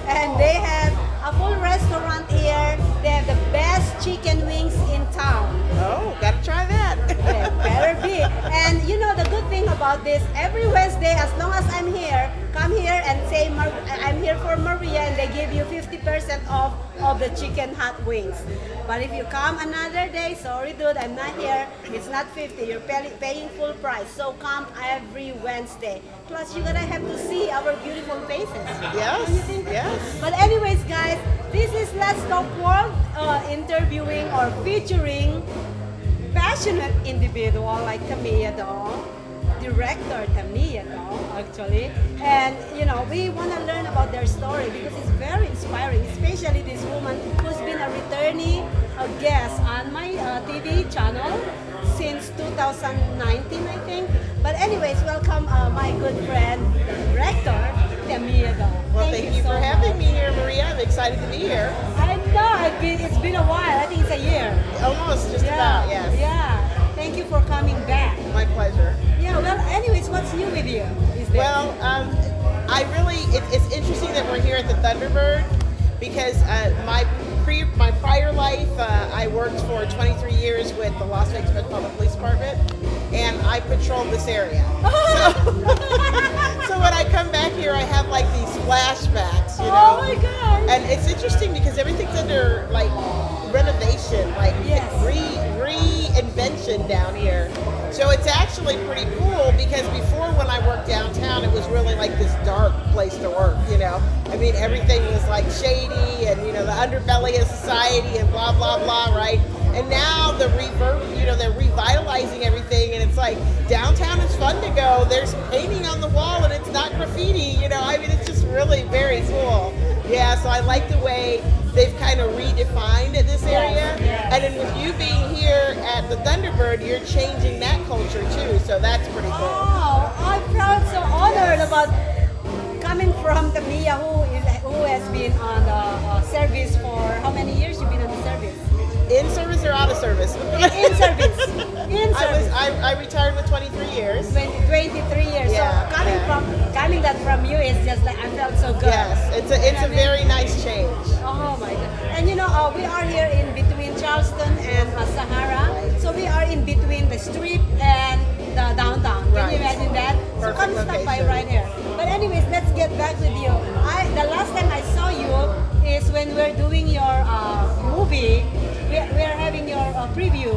And they have a full restaurant here. They have the best chicken wings in town. Oh, gotta try that. Yeah, better be. And you know the good thing about this, every Wednesday, as long as I'm here, come here and say I'm here for Maria, and they give you 50% off of the chicken hot wings. But if you come another day, sorry dude, I'm not here, it's not 50, you're paying full price. So come every Wednesday. Plus you're gonna have to see our beautiful faces. Yes, Don't you think? yes. But anyways guys, this is Let's Talk World, interviewing or featuring passionate individual like Tammy, director Tammy, actually. And you know, we want to learn about their story because it's very inspiring, especially this woman who's been a returning guest on my TV channel since 2019, I think. But anyways, welcome my good friend, the director, Tammy. Well, thank you for having me here, Maria. I'm excited to be here. I know, it's been a while. I think it's a year. Almost, just about, yes. Yeah. Thank you for coming back. My pleasure. Yeah, well, anyways, what's new with you? Well, it's interesting that we're here at the Thunderbird because my prior life, I worked for 23 years with the Las Vegas Metropolitan Police Department, and I patrolled this area. So when I come back here, I have like these flashbacks, you know? Oh my God! And it's interesting because everything's under like renovation, like Yes. reinvention down here. So it's actually pretty cool because before when I worked downtown, it was really like this dark place to work, you know? I mean, everything was like shady and, you know, the underbelly of society and blah, blah, blah, right? And now they're revitalizing everything, and it's like downtown is fun to go. There's painting on the wall and it's not graffiti, you know? I mean, it's just really very cool. Yeah, so I like the way they've kind of redefined this area. Yes. And then with you being here at the Thunderbird, you're changing that culture too, so that's pretty cool. Oh, I felt so honored about coming from Tamia, who has been on the service for how many years? You've been on the service? In service or out of service? In service. In service. I retired with 23 years. 23 years. Yeah, So coming that from you is just like I felt so good. Yes, it's a very nice change. Oh my God. And you know, we are here in between Charleston and Sahara. So we are in between the strip and the downtown. Can you imagine that? Perfect so come stop by location. right here. But anyways, let's get back with you. The last time I saw you is when we're doing your movie. We're having your preview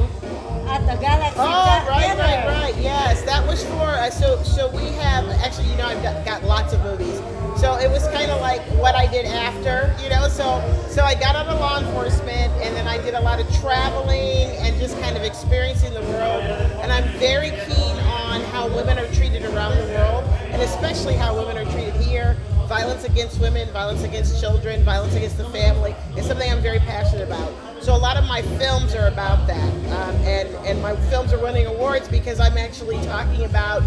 at the Galaxy Theater. Right. Yes, that was for so we have actually, you know, I've got lots of movies. So it was kind of like what I did after, you know. So I got out of law enforcement, and then I did a lot of traveling and just kind of experiencing the world. And I'm very keen on how women are treated around the world, and especially how women are treated here. Violence against women, violence against children, violence against the family is something I'm very passionate about. So a lot of my films are about that, and my films are winning awards because I'm actually talking about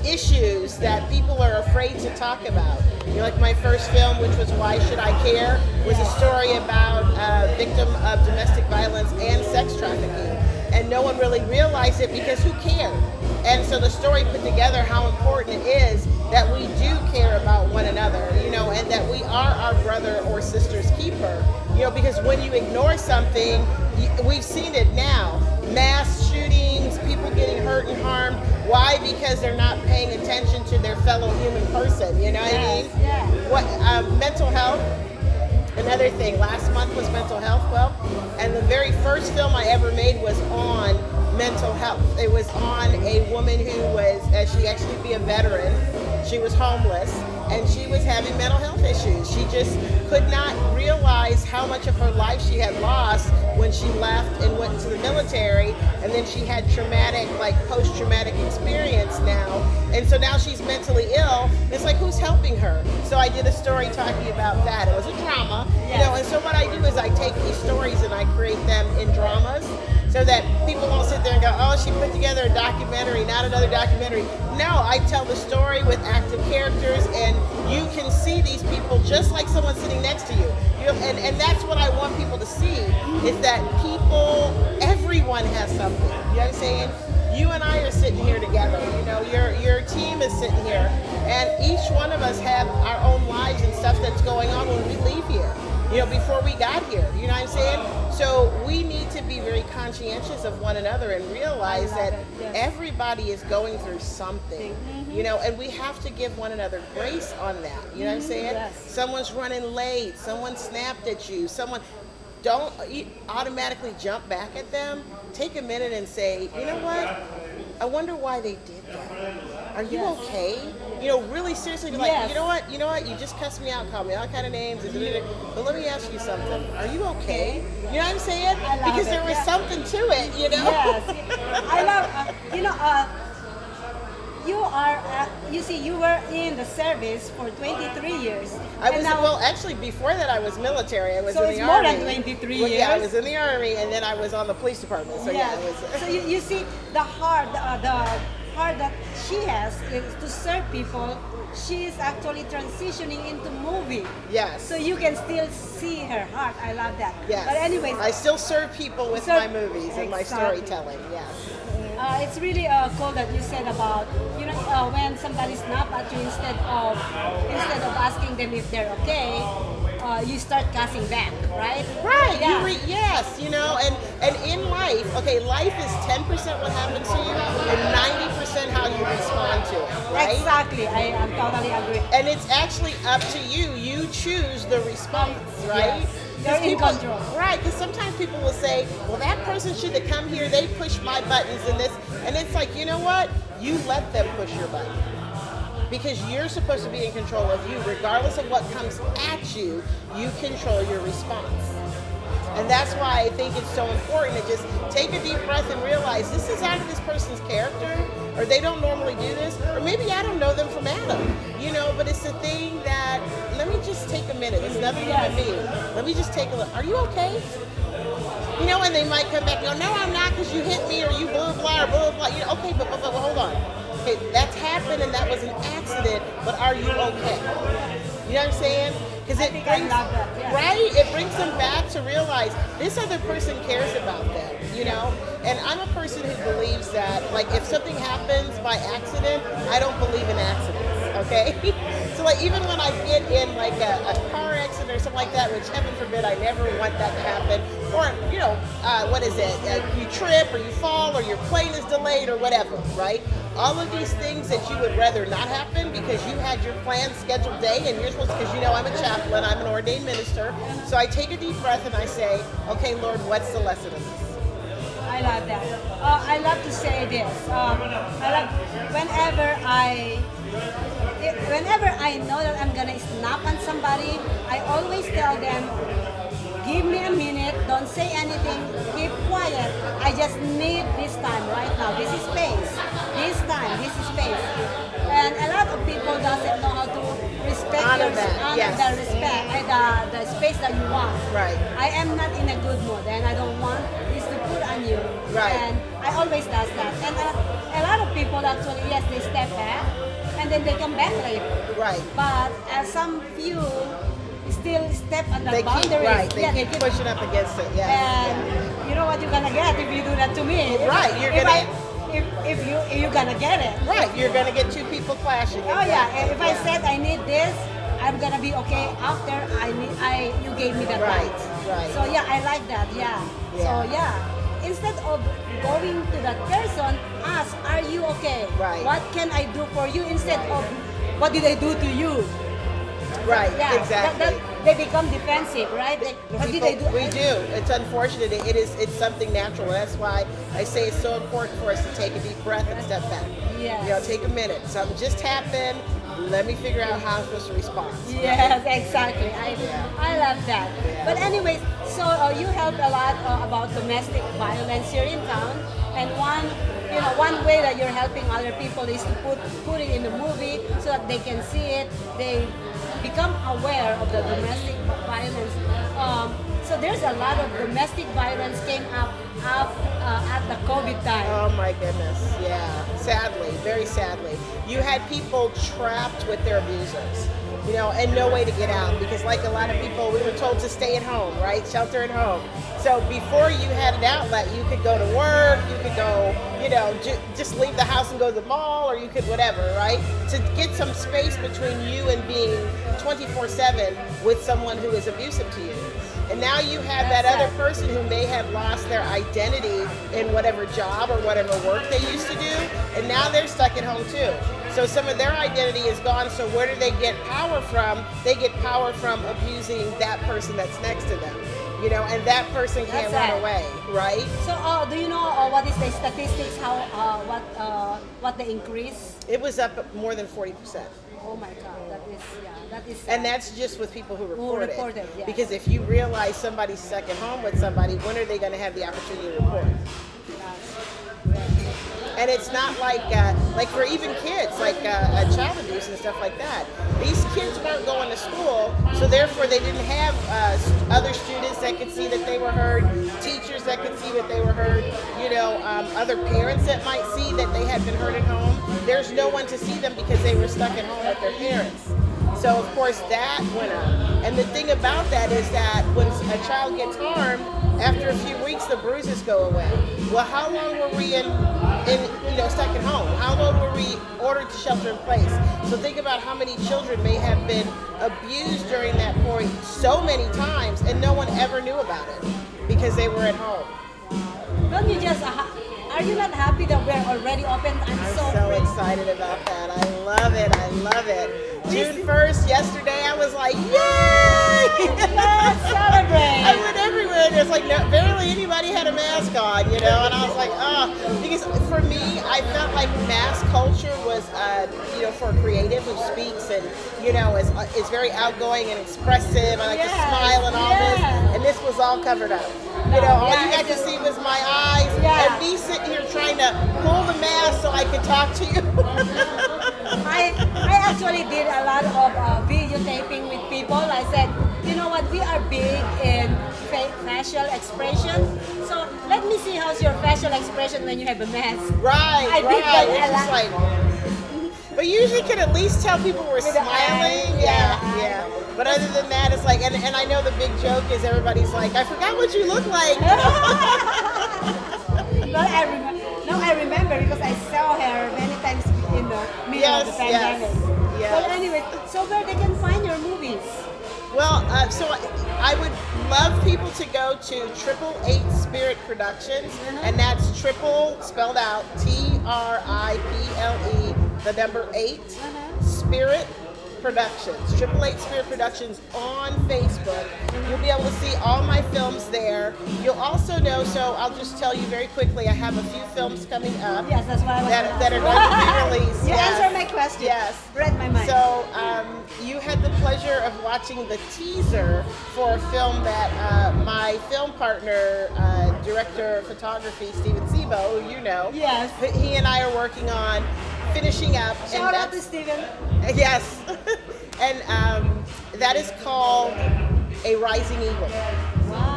issues that people are afraid to talk about. You know, like my first film, which was Why Should I Care, was a story about a victim of domestic violence and sex trafficking, and no one really realized it because who cared? And so the story put together how important it is that we do care about one another, you know, and that we are our brother or sister's keeper, you know, because when you ignore something, we've seen it now, mass shootings, people getting hurt and harmed. Why? Because they're not paying attention to their fellow human person, you know what I mean? Yeah. What, mental health, another thing, last month was Mental Health Month, and the very first film I ever made was on mental health. It was on a woman who was, she actually be a veteran, she was homeless, and she was having mental health issues. She just could not realize how much of her life she had lost when she left and went into the military, and then she had traumatic, like post-traumatic experience now, and so now she's mentally ill. It's like, who's helping her? So I did a story talking about that. It was a drama, you know, and so what I do is I take these stories and I create them in dramas, so that people won't sit there and go, oh, she put together a documentary, not another documentary. No, I tell the story with active characters, and you can see these people just like someone sitting next to you. You know, and that's what I want people to see, is that people, everyone has something. You know what I'm saying? You and I are sitting here together. You know, your team is sitting here, and each one of us have our own lives and stuff that's going on when we leave here. You know, before we got here, you know what I'm saying? So we need to be very conscientious of one another and realize that everybody is going through something, you know, and we have to give one another grace on that. You know what I'm saying? Yes. Someone's running late, someone snapped at you, someone, don't automatically jump back at them. Take a minute and say, you know what? I wonder why they did that. Are you okay? You know, really seriously be like, you know what, you just cussed me out, called me all kind of names, but let me ask you something. Are you okay? You know what I'm saying? Because there was something to it, you know? Yes. I love, you are, you see, you were in the service for 23 years. I was, well, actually, before that, I was military. I was in the Army. So it's more than 23 years. Yeah, I was in the Army, and then I was on the police department. So yeah, it was. So you see, the heart that she has is to serve people. She is actually transitioning into movie. Yes. So you can still see her heart. I love that. Yes. But anyways, I still serve people with my movies and my storytelling. Yes. It's really cool that you said about, you know, when somebody snaps at you, instead of asking them if they're okay, you start cussing back, right? Right. Yeah. Yes. You know, and in life, okay, life is 10% what happens to you and 90% how you respond to it. Right? Exactly. I totally agree. And it's actually up to you. You choose the response, right? Yes. You're in control. Right, because sometimes people will say, well, that person should have come here, they pushed my buttons and this, and it's like, you know what? You let them push your button. Because you're supposed to be in control of you. Regardless of what comes at you, you control your response. And that's why I think it's so important to just take a deep breath and realize this is out of this person's character, or they don't normally do this, or maybe I don't know them from Adam, you know, but it's the thing that, let me just take a minute. It's nothing to me. Let me just take a look. Are you okay? You know, and they might come back and go, no, I'm not, because you hit me, or you blah, blah, or blah, blah. You know, okay, but hold on. Okay, that's happened and that was an accident, but are you okay? You know what I'm saying? Because it brings, right? It brings them back to realize this other person cares about them, you know? And I'm a person who believes that, like, if something happens by accident, I don't believe in accidents, okay? So, like, even when I get in, like, a car accident or something like that, which heaven forbid, I never want that to happen, or, you know, what is it? You trip or you fall or your plane is delayed or whatever, right? All of these things that you would rather not happen because you had your planned scheduled day and you're supposed to, because you know I'm a chaplain, I'm an ordained minister. So I take a deep breath and I say, okay, Lord, what's the lesson of this? I love that. I love to say this. Whenever I know that I'm gonna snap on somebody, I always tell them, give me a minute, don't say anything, keep quiet. I just need this time right now. This is space. This time, this is space. And a lot of people doesn't know how to respect respect Honor your that, honor yes. the respect, the space that you want. Right. I am not in a good mood, and I don't want this to put on you. Right. And I always does that. And a lot of people actually, yes, they step back, and then they come back later. Right. But some few still step on the They boundaries. keep right. They Yeah, keep pushing up against it. Yes. And you know what you're gonna get if you do that to me. Right, you're gonna- If you're gonna get it. Right. You're gonna get two people clashing. Oh yeah. Exactly. If I said I need this, I'm gonna be okay after you gave me that Right, right. right. So yeah, I like that. Yeah. Yeah. So yeah, instead of going to that person, ask, are you okay? Right. What can I do for you instead of what did I do to you? Right. Yeah. Exactly. They become defensive, right? What did I do? We do. It's unfortunate. It's something natural. That's why I say it's so important for us to take a deep breath and step back. Yes. You know, take a minute. Something just happened. Let me figure out how I'm supposed to respond. Yes, exactly. I love that. But anyways, so you help a lot about domestic violence here in town, and one way that you're helping other people is to put it in the movie so that they can see it. They become aware of the domestic violence. So there's a lot of domestic violence came up at the COVID time. Oh my goodness, yeah. Sadly, very sadly. You had people trapped with their abusers, you know, and no way to get out because like a lot of people, we were told to stay at home, right? Shelter at home. So before you had an outlet, you could go to work, you could go, you know, just leave the house and go to the mall, or you could whatever, right? To get some space between you and being 24/7 with someone who is abusive to you. And now you have that other person who may have lost their identity in whatever job or whatever work they used to do, and now they're stuck at home too. So some of their identity is gone, so where do they get power from? They get power from abusing that person that's next to them. You know, and that person can't That's run it. away, right? So do you know what is the statistics? How what the increase? It was up more than 40%. Oh my God, that is. And that's just with people who report reported, it. yeah. Because if you realize somebody's stuck at home with somebody, when are they going to have the opportunity to report? And it's not like for even kids, like child abuse and stuff like that. These kids weren't going to school, so therefore they didn't have other students that could see that they were heard, teachers that could see that they were heard, you know, other parents that might see that they had been heard at home. There's no one to see them because they were stuck at home with their parents. So of course that went up. And the thing about that is that when a child gets harmed, after a few weeks the bruises go away. Well, how long were we in stuck at home? How long were we ordered to shelter in place? So think about how many children may have been abused during that point so many times and no one ever knew about it because they were at home. Don't you just? Are you not happy that we're already open? I'm so excited about that. I love it. I love it. June 1st, yesterday, I was like, yay! Let's celebrate! I went everywhere. There's like barely anybody had a mask on, you know, and I was like, oh, because for me, I felt like mask culture was, for a creative who speaks and, you know, is very outgoing and expressive. I like to smile and all this, and this was all covered up. You know, all you got to see was my eyes and me sitting here trying to pull the mask so I could talk to you. I actually did a lot of videotaping with people. I said, you know what, we are big in facial expression. So let me see how's your facial expression when you have a mask. Right, I did that It's a just lot. like, but you usually can at least tell people were smiling. Yeah. But other than that, it's like, and I know the big joke is everybody's like, I forgot what you look like. I remember because I saw her many times in the middle of the pandemic. Yes. But anyway, so where they can find your movies? Well, so I would love people to go to 888 Spirit Productions, and that's triple spelled out TRIPLE, the number 8, Spirit Productions, 888 Spirit Productions on Facebook. You'll be able to see all my films there. You'll also know, so I'll just tell you very quickly, I have a few films coming up. Yes, that's what I was that are going to be released. You Yes. answered my question. Yes. Read my mind. So you had the pleasure of watching the teaser for a film that my film partner, director of photography, Steven Sebo, who you know, Yes. he and I are working on finishing up. Shout out to Steven. Yes. And that is called A Rising Eagle.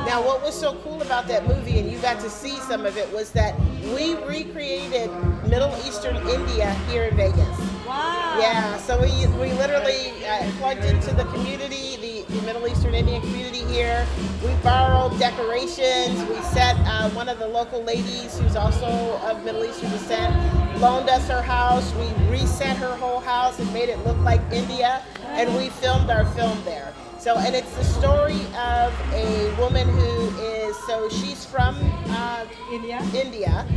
Now, what was so cool about that movie, and you got to see some of it, was that we recreated Middle Eastern India here in Vegas. Wow. Yeah, so we literally plugged into the community, the Middle Eastern Indian community here. We borrowed decorations. We set one of the local ladies who's also of Middle Eastern descent, loaned us her house. We reset her whole house and made it look like India, and we filmed our film there. So, and it's the story of a woman who is, so she's from India.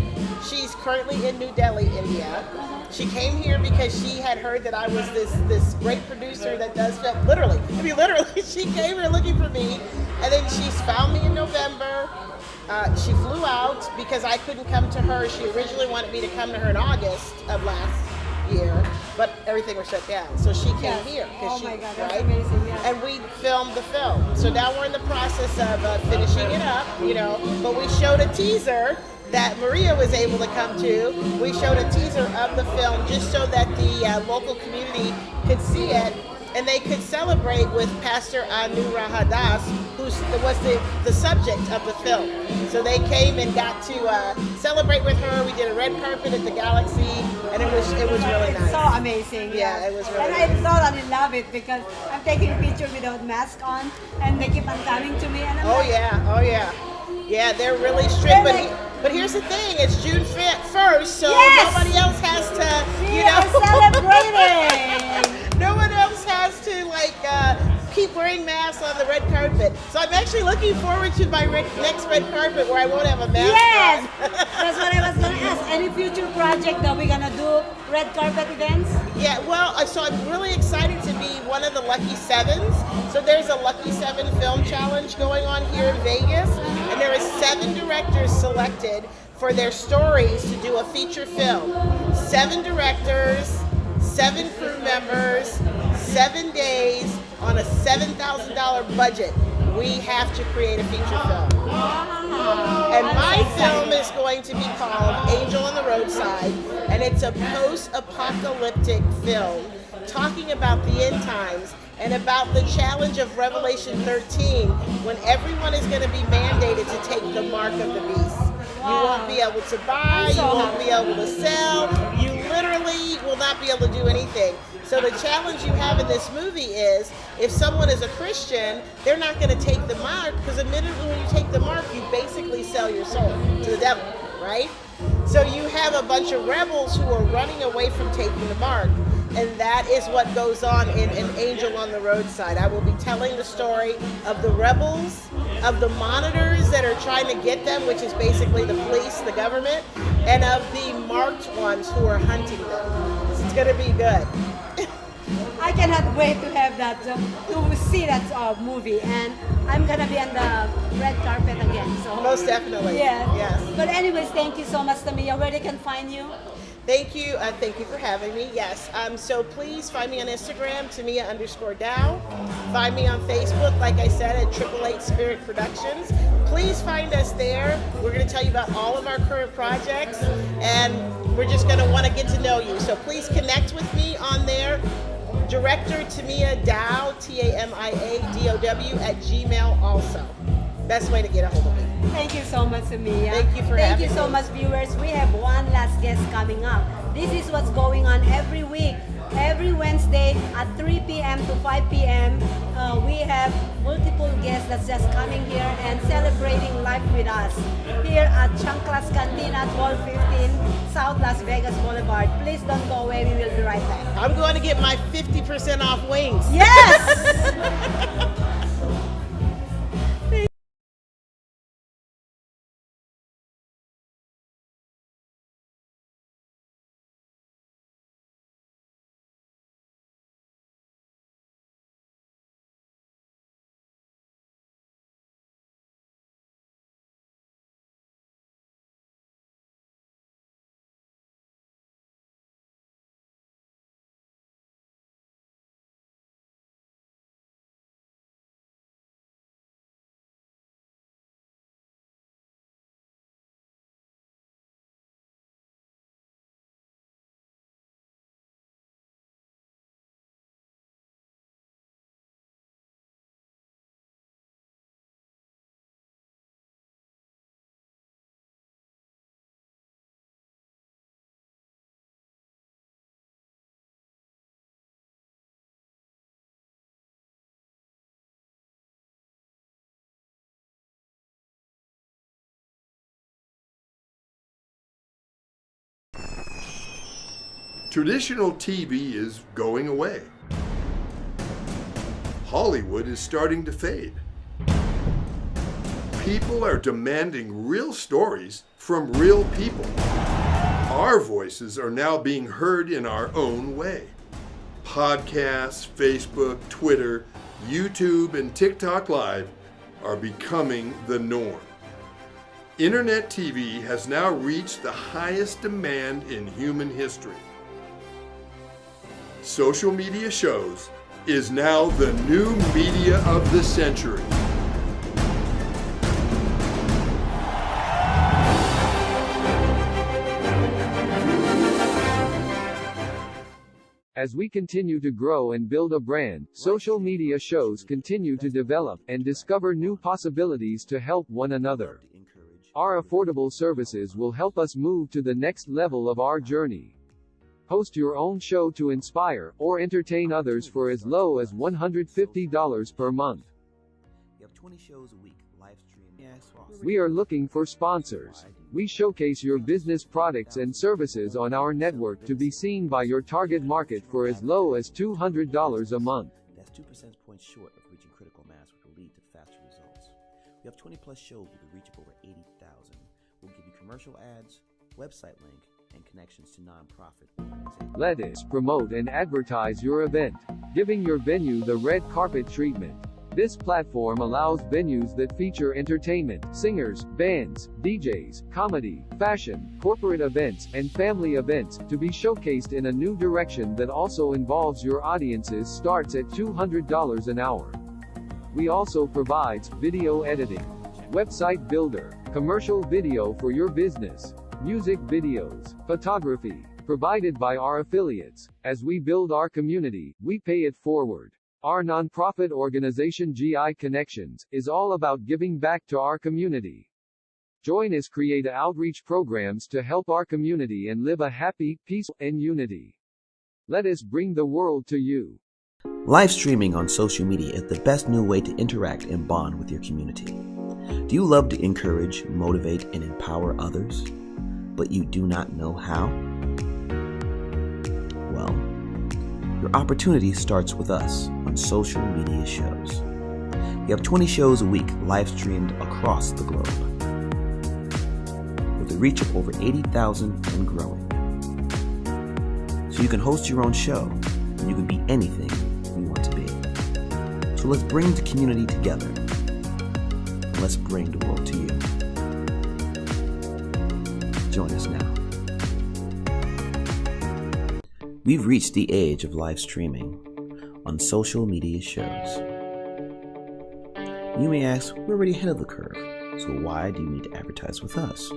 She's currently in New Delhi, India. She came here because she had heard that I was this great producer that does film. Literally, she came here looking for me, and then she's found me in November. She flew out because I couldn't come to her. She originally wanted me to come to her in August of last year, but everything was shut down. So she came here. Oh my God, that's amazing. Yes. And we filmed the film. So now we're in the process of finishing it up, but we showed a teaser that Maria was able to come to. We showed a teaser of the film just so that the local community could see it and they could celebrate with Pastor Anu Rahadas, who was the subject of the film. So they came and got to celebrate with her. We did a red carpet at the Galaxy, and it was really nice. So amazing. Yeah, yes. it was really And nice. I totally love it because I'm taking pictures without mask on, and they keep on coming to me, and I'm Oh like, yeah. Yeah, they're really strict. They're But, like- but here's the thing, it's June 1st, so Yes! nobody else has to, we are celebrating. no one else has to keep wearing masks on the red carpet. So I'm actually looking forward to my next red carpet where I won't have a mask Yes, on. that's what I was gonna ask. Any future project that we're gonna do red carpet events? Yeah, well, so I'm really excited to be one of the Lucky Sevens. So there's a Lucky Seven film challenge going on here in Vegas, and there are 7 directors selected for their stories to do a feature film. 7 directors, 7 crew members, 7 days on a $7,000 budget. We have to create a feature film. And my film is going to be called Angel on the Roadside, and it's a post-apocalyptic film talking about the end times and about the challenge of Revelation 13 when everyone is going to be mandated to take the mark of the beast. You won't be able to buy, you won't be able to sell, you literally will not be able to do anything. So the challenge you have in this movie is, if someone is a Christian, they're not going to take the mark, because immediately when you take the mark, you basically sell your soul to the devil, right? So you have a bunch of rebels who are running away from taking the mark, and that is what goes on in An Angel on the Roadside. I will be telling the story of the rebels, of the monitors that are trying to get them, which is basically the police, the government, and of the marked ones who are hunting them. It's going to be good. I cannot wait to have that, to see that movie, and I'm gonna be on the red carpet again. So Most definitely. Yeah. Yes. But anyways, thank you so much, Tamia. Where they can find you? Thank you for having me. Yes, so please find me on Instagram, Tamia_Dow. Find me on Facebook, like I said, at 888 Spirit Productions. Please find us there. We're going to tell you about all of our current projects, and we're just going to want to get to know you. So please connect with me on there. Director Tamia Dow, TAMIADOW @gmail also. Best way to get a hold of me. Thank you so much, Tamia. Thank you for Thank having you so me. much, viewers. We have one last guest coming up. This is what's going on every week. Every Wednesday at 3 p.m. to 5 p.m. We have multiple guests that's just coming here and celebrating life with us here at Chanclas Cantina, 1215 South Las Vegas Boulevard. Please don't go away. We will be right back. I'm going to get my 50% off wings. Yes! Traditional TV is going away. Hollywood is starting to fade. People are demanding real stories from real people. Our voices are now being heard in our own way. Podcasts, Facebook, Twitter, YouTube, and TikTok Live are becoming the norm. Internet TV has now reached the highest demand in human history. Social media shows is now the new media of the century. As we continue to grow and build a brand, social media shows continue to develop and discover new possibilities to help one another. Our affordable services will help us move to the next level of our journey. Host your own show to inspire or entertain others for as low as $150 per month. You have 20 shows a week, live stream. We are looking for sponsors. We showcase your business products and services on our network to be seen by your target market for as low as $200 a month. That's 2 percentage points short of reaching critical mass, which will lead to faster results. We have 20 plus shows with a reach of over 80,000. We'll give you commercial ads, website link, and connections to nonprofit organizations. Let us promote and advertise your event, giving your venue the red carpet treatment. This platform allows venues that feature entertainment, singers, bands, DJs, comedy, fashion, corporate events, and family events to be showcased in a new direction that also involves your audiences starts at $200 an hour. We also provides video editing, website builder, commercial video for your business, music videos, photography, provided by our affiliates. As we build our community, we pay it forward. Our nonprofit organization GI Connections is all about giving back to our community. Join us create outreach programs to help our community and live a happy, peaceful, and unity. Let us bring the world to you. Live streaming on social media is the best new way to interact and bond with your community. Do you love to encourage, motivate, and empower others, but you do not know how? Well, your opportunity starts with us on social media shows. We have 20 shows a week live streamed across the globe, with a reach of over 80,000 and growing. So you can host your own show, and you can be anything you want to be. So let's bring the community together, and let's bring the world to you. Join us now. We've reached the age of live streaming on social media shows. You may ask, we're already ahead of the curve, so why do you need to advertise with us?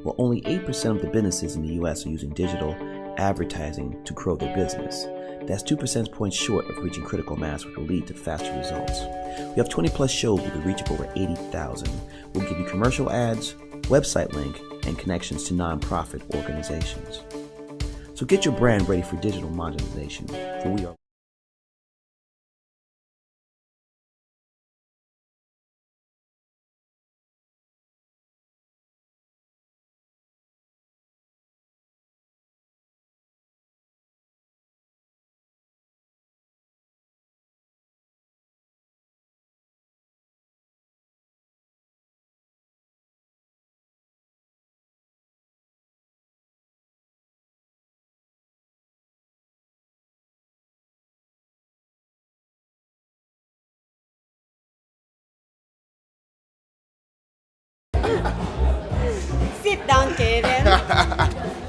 Well, only 8% of the businesses in the US are using digital advertising to grow their business. That's 2 percentage points short of reaching critical mass, which will lead to faster results. We have 20 plus shows with a reach of over 80,000. We'll give you commercial ads, website link, and connections to nonprofit organizations. So get your brand ready for digital monetization, for we are Sit down, Keithen.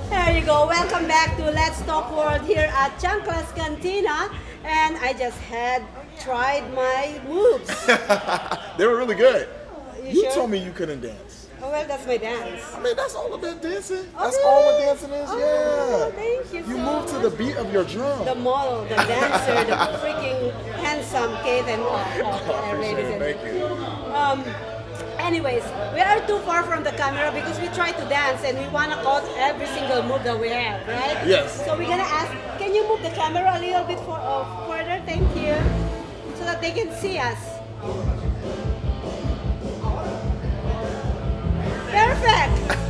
There you go. Welcome back to Let's Talk World here at Chancla's Cantina. And I just had tried my moves. They were really good. You sure? told me you couldn't dance. Oh, well, that's my dance. I mean, that's all about dancing. Oh, That's really? all what dancing is, Oh, yeah. thank you You so move to much. the beat of your drum. The model, the dancer, the freaking handsome Keithen. Appreciate it, thank you. Anyways, we are too far from the camera because we try to dance and we want to caught every single move that we have, right? Yes. So we're going to ask, can you move the camera a little bit further? Thank you. So that they can see us. Perfect.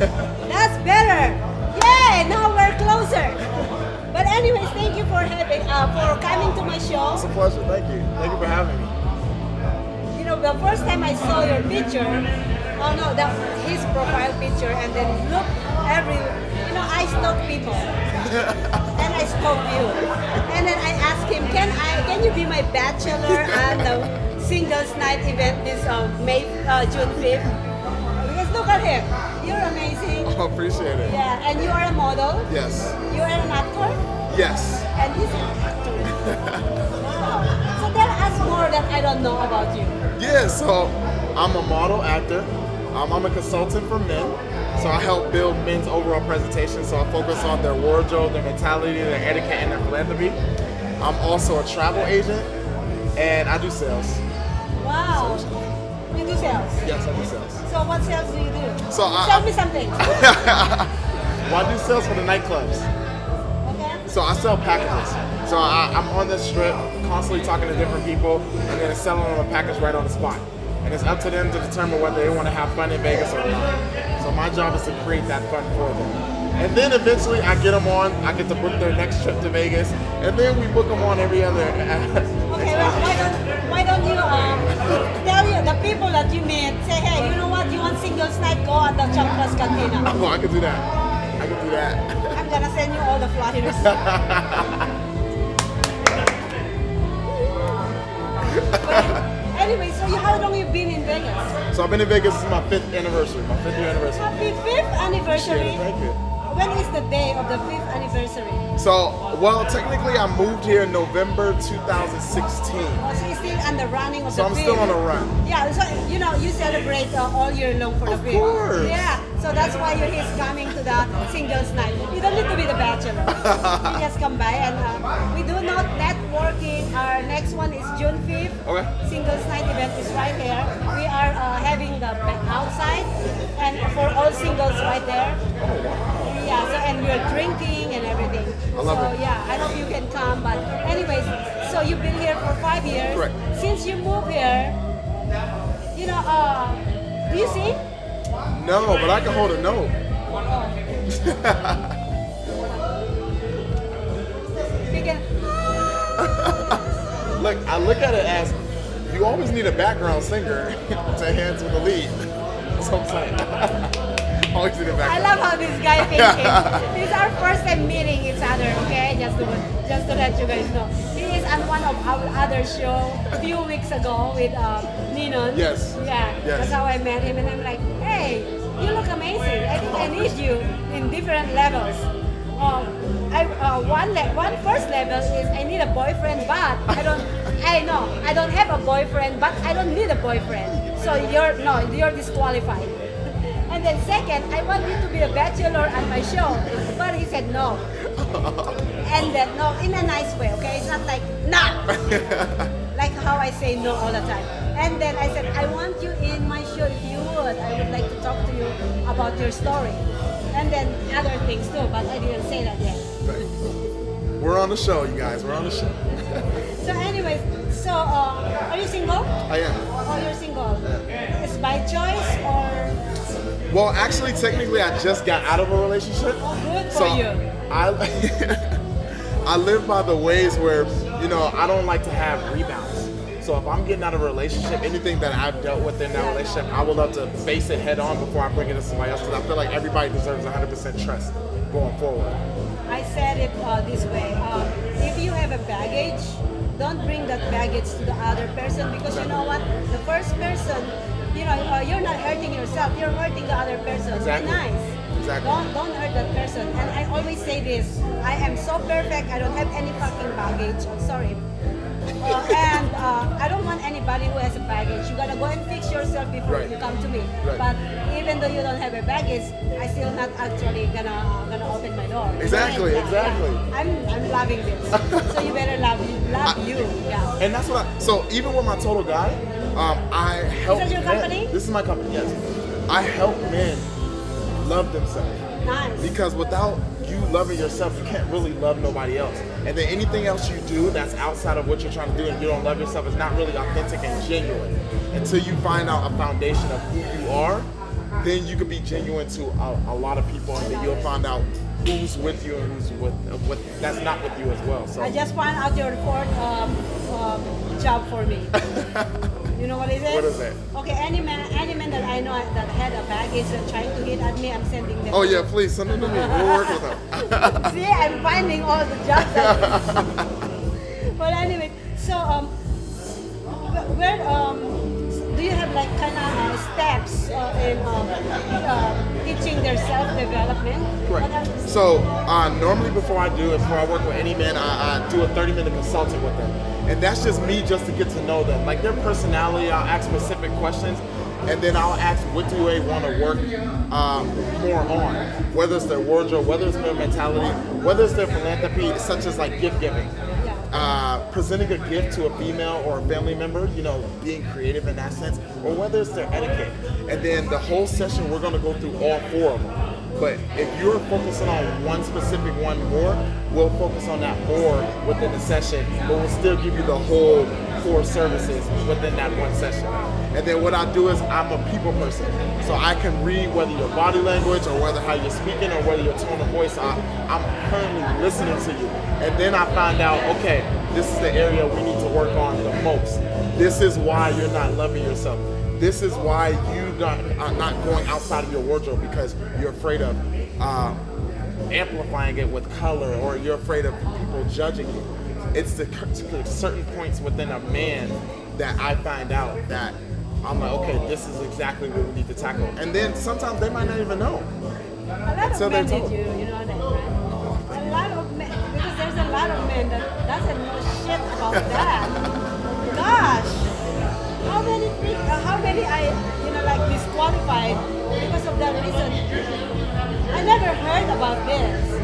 That's better. Yay, now we're closer. for coming to my show. It's a pleasure. Thank you. Thank you for having me. You know, the first time I saw your picture, oh no, that his profile picture, and then look I stalk people, and I stalk you, and then I asked him, can you be my bachelor at the singles night event this June 5th? Because look at him, you're amazing. I appreciate it. Yeah, and you are a model. Yes. You are an actor. Yes. And he's an actor. Wow. So tell us more that I don't know about you. Yeah, so I'm a model actor. I'm a consultant for men. So I help build men's overall presentation. So I focus on their wardrobe, their mentality, their etiquette, and their philanthropy. I'm also a travel agent, and I do sales. Wow. You do sales? Yes, I do sales. So what sales do you do? So Tell me something. Well, I do sales for the nightclubs. Okay. So I sell packages. So I'm on the strip, constantly talking to different people, and then selling them a package right on the spot. And it's up to them to determine whether they want to have fun in Vegas or not. So my job is to create that fun for them. And then eventually I get them on, I get to book their next trip to Vegas, and then we book them on every other. Okay, well, why don't you tell the people that you meet, say, hey, you know what, you want singles night, go at the Chaplain's Cantina. Oh, I can do that. I can do that. I'm gonna send you all the flyers. Anyway, so how long have you been in Vegas? So I've been in Vegas, this is my 5th anniversary, my 5th year anniversary. Happy 5th anniversary. Thank you. When is the day of the 5th anniversary? So, well, technically I moved here in November 2016. Oh, so you're still on the running of So the I'm 5th? still on a run. Yeah, so you celebrate all year long for the 5th. Of course. Yeah, so that's why he's coming to the singles night. You don't need to be the bachelor. You just come by, and we do not networking. Our next one is June 5th. Okay. Singles night event is right here. We are having the outside, and for all singles right there. Oh, wow. Yeah, so and we're drinking and everything. I love so it. yeah, I hope you can come. But anyways, so you've been here for 5 years. Correct. Since you moved here, do you sing? No, but I can hold a note. You can. Look, I look at it as you always need a background singer to hand to the lead. That's what I'm saying. Always need a I background. love how this guy thinking. This is our first time meeting each other, okay? Just to let you guys know. He is on one of our other show a few weeks ago with Ninon. Yes. Yeah. Yes. That's how I met him, and I'm like, hey, you look amazing. I think I need you in different levels. One first level is I need a boyfriend, but I don't have a boyfriend, but I don't need a boyfriend. So you're disqualified. And then second, I want you to be a bachelor on my show. But he said no. And then no, in a nice way, okay? It's not like nah. Like how I say no all the time. And then I said, I want you in my show if you would. I would like to talk to you about your story. And then other things too, but I didn't say that yet. We're on the show, you guys. We're on the show. So anyways, are you single? I am. Oh, you're single. Is by choice or? Well, actually, technically, I just got out of a relationship. Oh, good for you. I live by the ways where, I don't like to have rebounds. So if I'm getting out of a relationship, anything that I've dealt with in that relationship, I would love to face it head on before I bring it to somebody else, because I feel like everybody deserves 100% trust going forward. I said it this way. If you have a baggage, don't bring that baggage to the other person, because you know what? The first person, you're not hurting yourself, you're hurting the other person. Exactly. Be nice. Exactly. Don't hurt that person. And I always say this, I am so perfect, I don't have any fucking baggage. I'm sorry. And I don't want anybody who has a baggage. You gotta go and fix yourself before you come to me. Right. But even though you don't have a baggage, I still not actually gonna open my door. Exactly, Yeah, exactly. yeah. I'm loving this. So you better love you. Yeah. And that's what so even with my total guy, I help Is that your men. company? This is my company, yes. I help men love themselves. Nice. Because without you loving yourself, you can't really love nobody else. And then anything else you do that's outside of what you're trying to do and you don't love yourself is not really authentic and genuine. Until you find out a foundation of who you are, then you can be genuine to a lot of people, and then you'll find out who's with you and who's with that's not with you as well. So I just found out your fourth job for me. You know what is it? What is it? Okay, any man that I know that had a baggage and trying to hit at me, I'm sending them. Oh yeah, please send them to me. We'll work with them. See, I'm finding all the jobs. But anyway, so where do you have like kind of steps in teaching their self-development? Correct. So normally before I work with any man, I do a 30-minute consulting with them. And that's just me just to get to know them. Like their personality, I'll ask specific questions, and then I'll ask what do they want to work more on. Whether it's their wardrobe, whether it's their mentality, whether it's their philanthropy, such as like gift giving. Presenting a gift to a female or a family member, being creative in that sense, or whether it's their etiquette. And then the whole session, we're going to go through all four of them. But if you're focusing on one specific one more, we'll focus on that more within the session, but we'll still give you the whole 4 services within that one session. And then what I do is I'm a people person. So I can read whether your body language or whether how you're speaking or whether your tone of voice, I'm currently listening to you. And then I find out, okay, this is the area we need to work on the most. This is why you're not loving yourself. This is why you are not going outside of your wardrobe because you're afraid of amplifying it with color, or you're afraid of people judging you. It's the certain points within a man that I find out that I'm like, okay, this is exactly what we need to tackle. And then sometimes they might not even know. A lot of men did you know that, right? A lot of men, because there's a lot of men that doesn't know shit about that. Gosh, how many I like disqualified because of that reason. I never heard about this,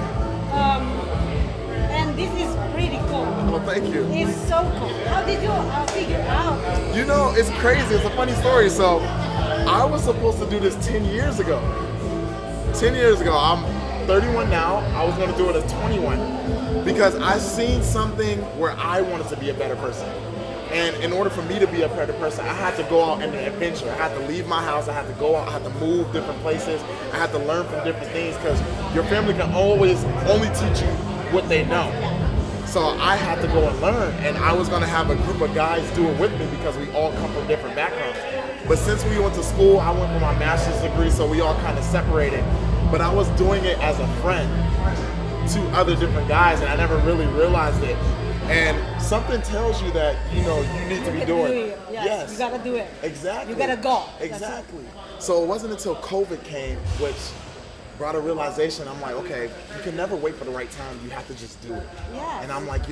and this is pretty cool. Well, thank you. It's so cool. How did you figure out? It's crazy. It's a funny story. So I was supposed to do this 10 years ago. 10 years ago. I'm 31 now. I was going to do it at 21 because I seen something where I wanted to be a better person. And in order for me to be a better person, I had to go out on an adventure. I had to leave my house. I had to go out. I had to move different places. I had to learn from different things because your family can always only teach you what they know. So I had to go and learn. And I was going to have a group of guys do it with me because we all come from different backgrounds. But since we went to school, I went for my master's degree, so we all kind of separated. But I was doing it as a friend to other different guys, and I never really realized it. And something tells you that, you need to be doing it. Yes. You gotta do it. Exactly. You gotta go. Exactly. So it wasn't until COVID came, which brought a realization. I'm like, okay, you can never wait for the right time. You have to just do it. Yes. And I'm like,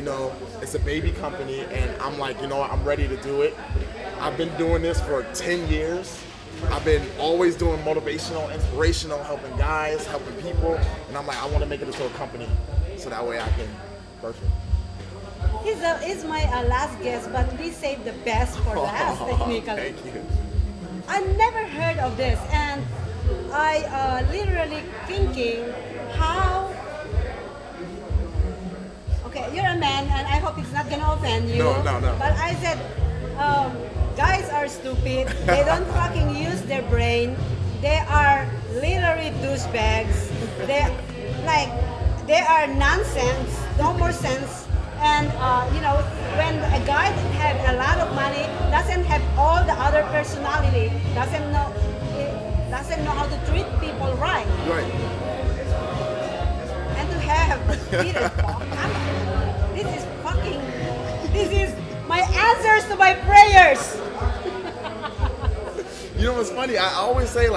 it's a baby company, and I'm like, I'm ready to do it. I've been doing this for 10 years. I've been always doing motivational, inspirational, helping guys, helping people. And I'm like, I want to make it into a company so that way I can birth it. He's my last guest, but we saved the best for last, technically. Thank you. I never heard of this, and I literally thinking how. Okay, you're a man, and I hope it's not gonna offend you. No. But I said, guys are stupid. They don't fucking use their brain. They are literally douchebags. They are nonsense. No more sense. And when a guy that had a lot of money doesn't have all the other personality, doesn't know how to treat people right. Right. And to have this is my answers to my prayers. What's funny? I always say,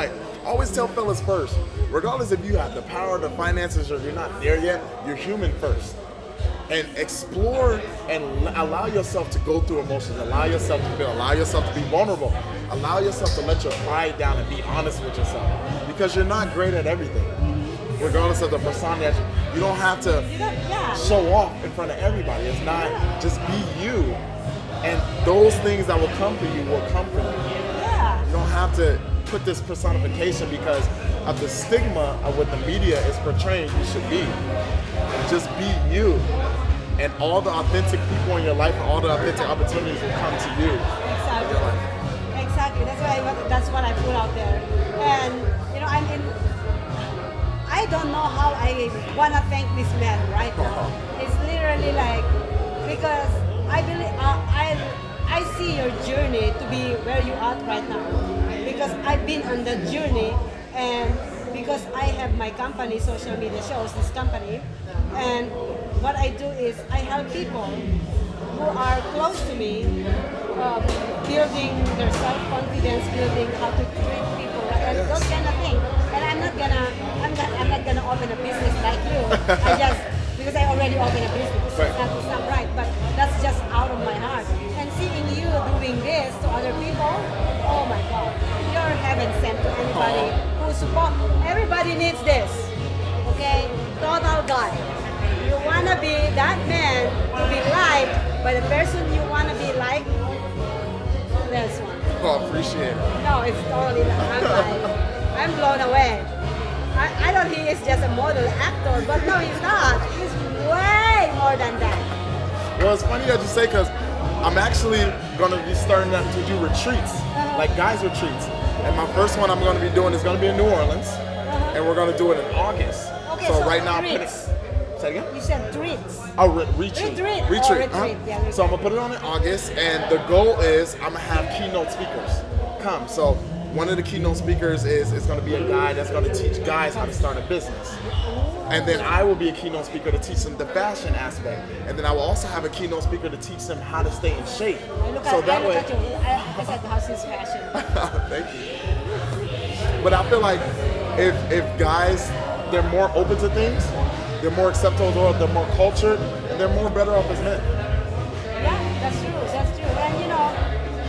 always tell fellas first, regardless if you have the power, the finances, or you're not there yet, you're human first. And explore and allow yourself to go through emotions, allow yourself to feel, allow yourself to be vulnerable, allow yourself to let your pride down and be honest with yourself. Because you're not great at everything. Regardless of the persona that you don't have to show off in front of everybody. It's not, just be you. And those things that will come for you will come for you. Yeah. You don't have to put this personification because of the stigma of what the media is portraying you should be. Just be you, and all the authentic people in your life, and all the authentic opportunities will come to you. Exactly. That's what I put out there. And I don't know how I wanna thank this man right now. It's literally like, because I believe I see your journey to be where you are right now. Because I've been on the journey, and because I have my company, social media shows, this company, and what I do is I help people who are close to me, building their self-confidence, building how to treat people, and those kind of things. And I'm not gonna open a business like you. Because I already opened a business. It's not right, but that's just out of my heart. And seeing you doing this to other people, oh my God, you're heaven sent to anybody who support. Everybody needs this. Okay, total guy. You wanna be that man to be liked by the person you wanna be like. There's one. Oh, appreciate it. No, it's totally not. I'm blown away. I thought he is just a model actor, but no, he's not. He's way more than that. Well, it's funny that you say, because I'm actually going to be starting to do retreats, like guys retreats. And my first one I'm going to be doing is going to be in New Orleans, and we're going to do it in August. Okay, so so right now, retreats. Say it again? You said treats. Oh, retreat. Retreat. Retreat. Oh, retreat. Yeah, retreat. So I'm going to put it on in August, and the goal is I'm going to have keynote speakers come. So one of the keynote speakers is going to be a guy that's going to teach guys how to start a business. And then I will be a keynote speaker to teach them the fashion aspect. And then I will also have a keynote speaker to teach them how to stay in shape. I said, how's his fashion? Thank you. But I feel like if guys, they're more open to things, they're more acceptable, they're more cultured, and they're more better off as men. Yeah, that's true. That's true. And you know,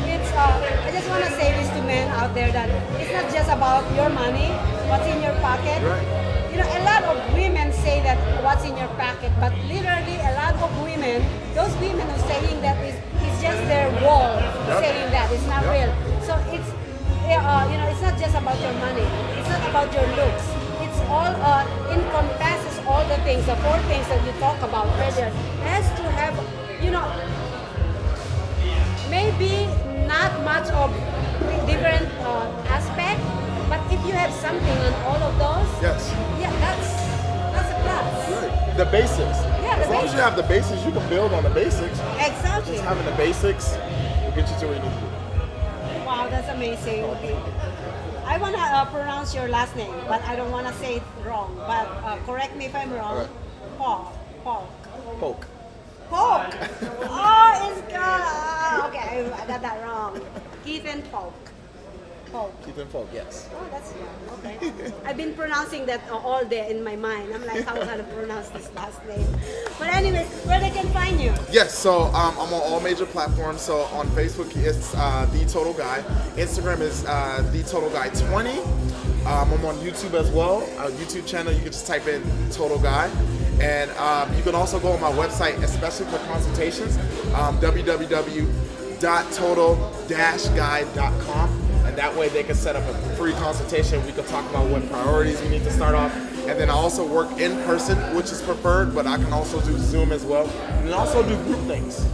it's I just want to say this to men out there that it's not just about your money, what's in your pocket. Right. You know, a lot of women say that what's in your pocket, but literally a lot of women, those women who saying that is just their wall saying that it's not real. So it's you know, it's not just about your money. It's not about your looks. It's all encompasses all the things, the four things that you talk about earlier. It has to have, you know, maybe not much of different aspect, but if you have something on all of those, yes, yeah, that's a plus. Right. The basics. Yeah, as long as you have the basics, you can build on the basics. Exactly. Just having the basics will get you to where you need to be. Wow, that's amazing. I want to pronounce your last name, but I don't want to say it wrong. But correct me if I'm wrong. Right. Polk. Polk. Polk. Oh, it's good. Okay, I got that wrong. Keithen Polk. Keithen Polk, yes. Oh, that's okay. I've been pronouncing that all day in my mind. I'm like, how to pronounce this last name? But anyways, where they can find you? Yes, so I'm on all major platforms. So on Facebook, it's The Total Guy. Instagram is The Total Guy 20. I'm on YouTube as well. Our YouTube channel, you can just type in Total Guy. And you can also go on my website, especially for consultations, www.total-guide.com. And that way they can set up a free consultation. We can talk about what priorities we need to start off. And then I also work in person, which is preferred, but I can also do Zoom as well. And also do group things.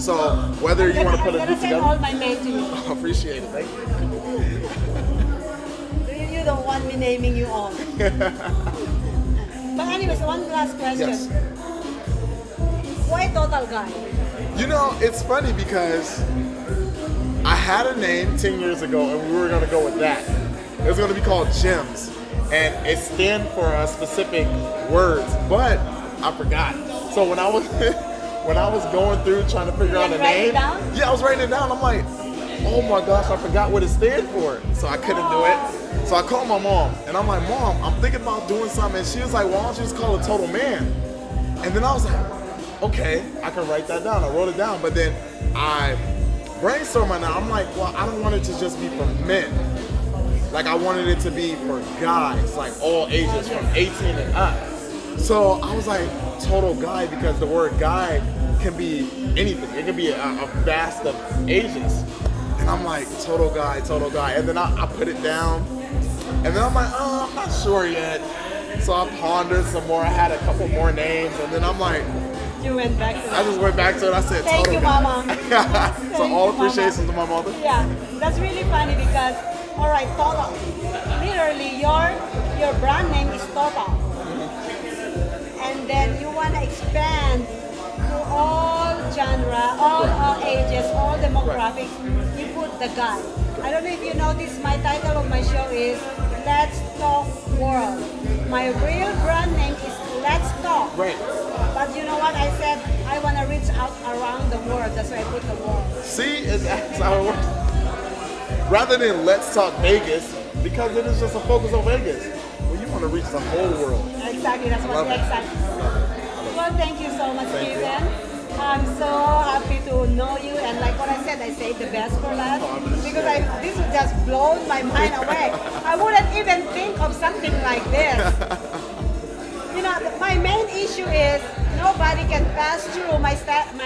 So whether you want to put a group together. I'm going to send all my mail to you. I appreciate it, thank you. You don't want me naming you all. But anyways, one last question. Yes. Why Total Guy? You know, it's funny because I had a name 10 years ago and we were going to go with that. It was going to be called GEMS. And it stands for a specific words, but I forgot. So when I was going through trying to figure out a name, I was writing it down. I'm like, oh my gosh, I forgot what it stands for. So I couldn't do it. So I called my mom and I'm like, Mom, I'm thinking about doing something. And she was like, why don't you just call it Total Man? And then I was like, okay, I can write that down. I wrote it down, but then I brainstorming now, I'm like, well, I don't want it to just be for men. Like, I wanted it to be for guys, like all ages, from 18 and up. So I was like, Total Guy, because the word guy can be anything. It can be a vast of ages. And I'm like, Total Guy. And then I put it down. And then I'm like, I'm not sure yet. So I pondered some more. I had a couple more names. And then I'm like, you went back to it. I just went back to it. I said, Thank Total you, Guy. Mama. So all appreciations to my mother. Yeah, that's really funny because, all right, Total. Literally, your brand name is purple. And then you want to expand to all genre, all ages, all demographics. You put the guy. I don't know if you notice, my title of my show is Let's Talk World. My real brand name is Let's Talk. Right. But you know what I said? I want to reach out around the world. That's why I put the world. See, that's how it works. Rather than Let's Talk Vegas, because it is just a focus on Vegas. Well, you want to reach the whole world. Exactly, that's what exactly. Well, thank you so much, Thank you. Keithen. I'm so happy to know you, and like what I said, I saved the best for last because this would just blow my mind away. I wouldn't even think of something like this. You know, my main issue is nobody can pass through my screen.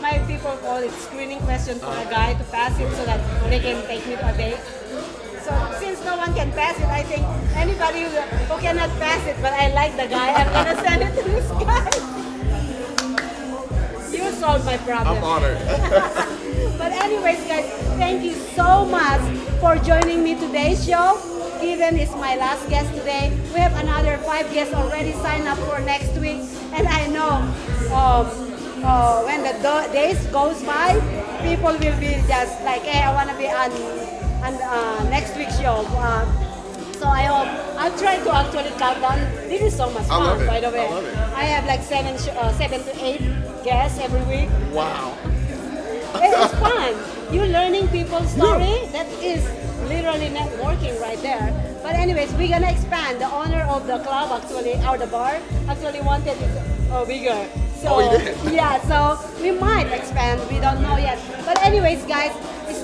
My people call it screening question for a guy to pass it so that they can take me to a date. So since no one can pass it, I think anybody who cannot pass it, but I like the guy, I'm gonna send it to this guy. You solved my problem. I'm honored. But anyways, guys, thank you so much for joining me today's show. Keithen is my last guest today. We have another 5 guests already signed up for next week, and I know when the days goes by, people will be just like, hey, I want to be on next week's show. So I hope I'll try to actually count down. This is so much fun, by the way. I love it. I have like 7 to 8 guests every week. Wow. It's fun. You're learning people's story. That is literally networking right there. But anyways, we're gonna expand. The owner of the club actually, or the bar, actually wanted it bigger. So he did? yeah, so we might expand. We don't know yet. But anyways, guys, it's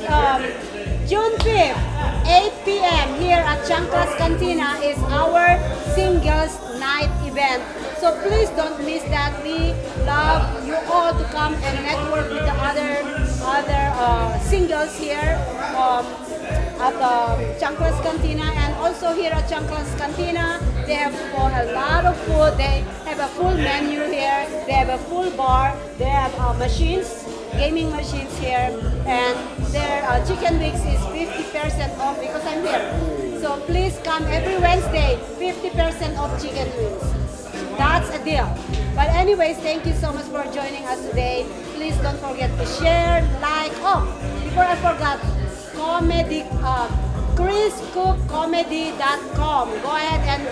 June 5th, 8 p.m. here at Chanclas Cantina is our singles night event. So please don't miss that. We love you all to come and network with the other singles here at Chanclas Cantina, and also here at Chanclas Cantina they have a lot of food. They have a full menu here. They have a full bar. They have machines, gaming machines here, and their chicken wings is 50% off because I'm here. So please come every Wednesday, 50% off chicken wings. That's a deal. But anyways, thank you so much for joining us today. Please don't forget to share, like. Oh, before I forgot, comedy, chriscookcomedy.com. Go ahead and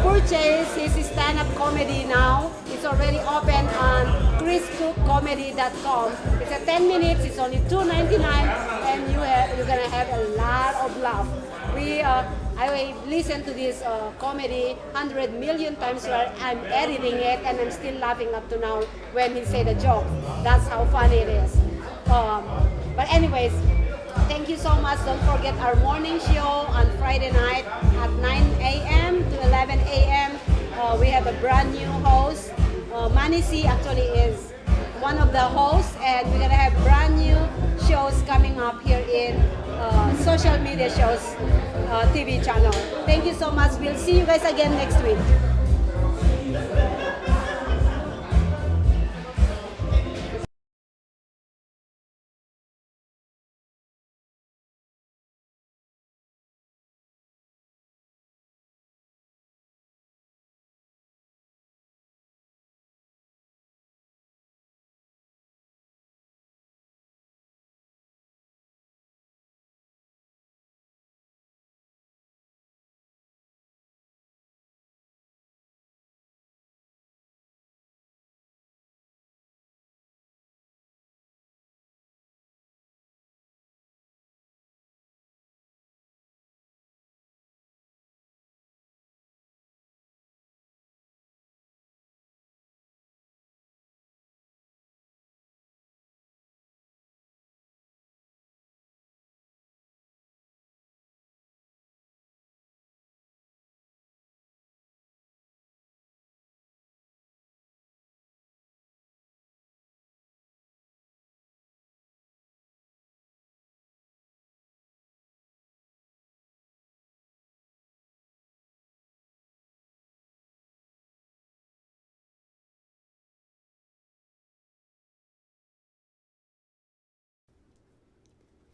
purchase his stand-up comedy now. It's already open on chriscookcomedy.com. It's a 10 minutes. It's only $2.99, and you're gonna have a lot of laugh. I listened to this comedy 100 million times while I'm editing it, and I'm still laughing up to now when he said a joke. That's how funny it is. But anyways, thank you so much. Don't forget our morning show on Friday night at 9 a.m. to 11 a.m. We have a brand new host. Manisi actually is one of the hosts, and we're gonna have brand new shows coming up here in social media shows TV channel. Thank you so much. We'll see you guys again next week.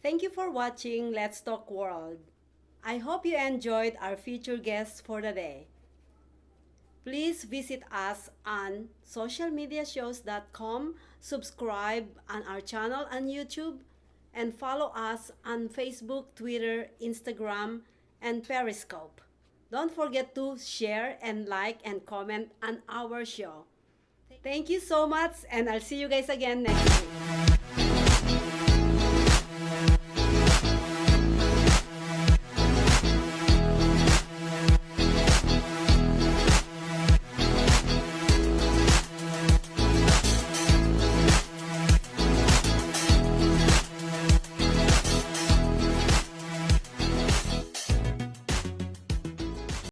Thank you for watching Let's Talk World. I hope you enjoyed our featured guests for the day. Please visit us on socialmediashows.com, subscribe on our channel on YouTube, and follow us on Facebook, Twitter, Instagram, and Periscope. Don't forget to share and like and comment on our show. Thank you so much, and I'll see you guys again next week.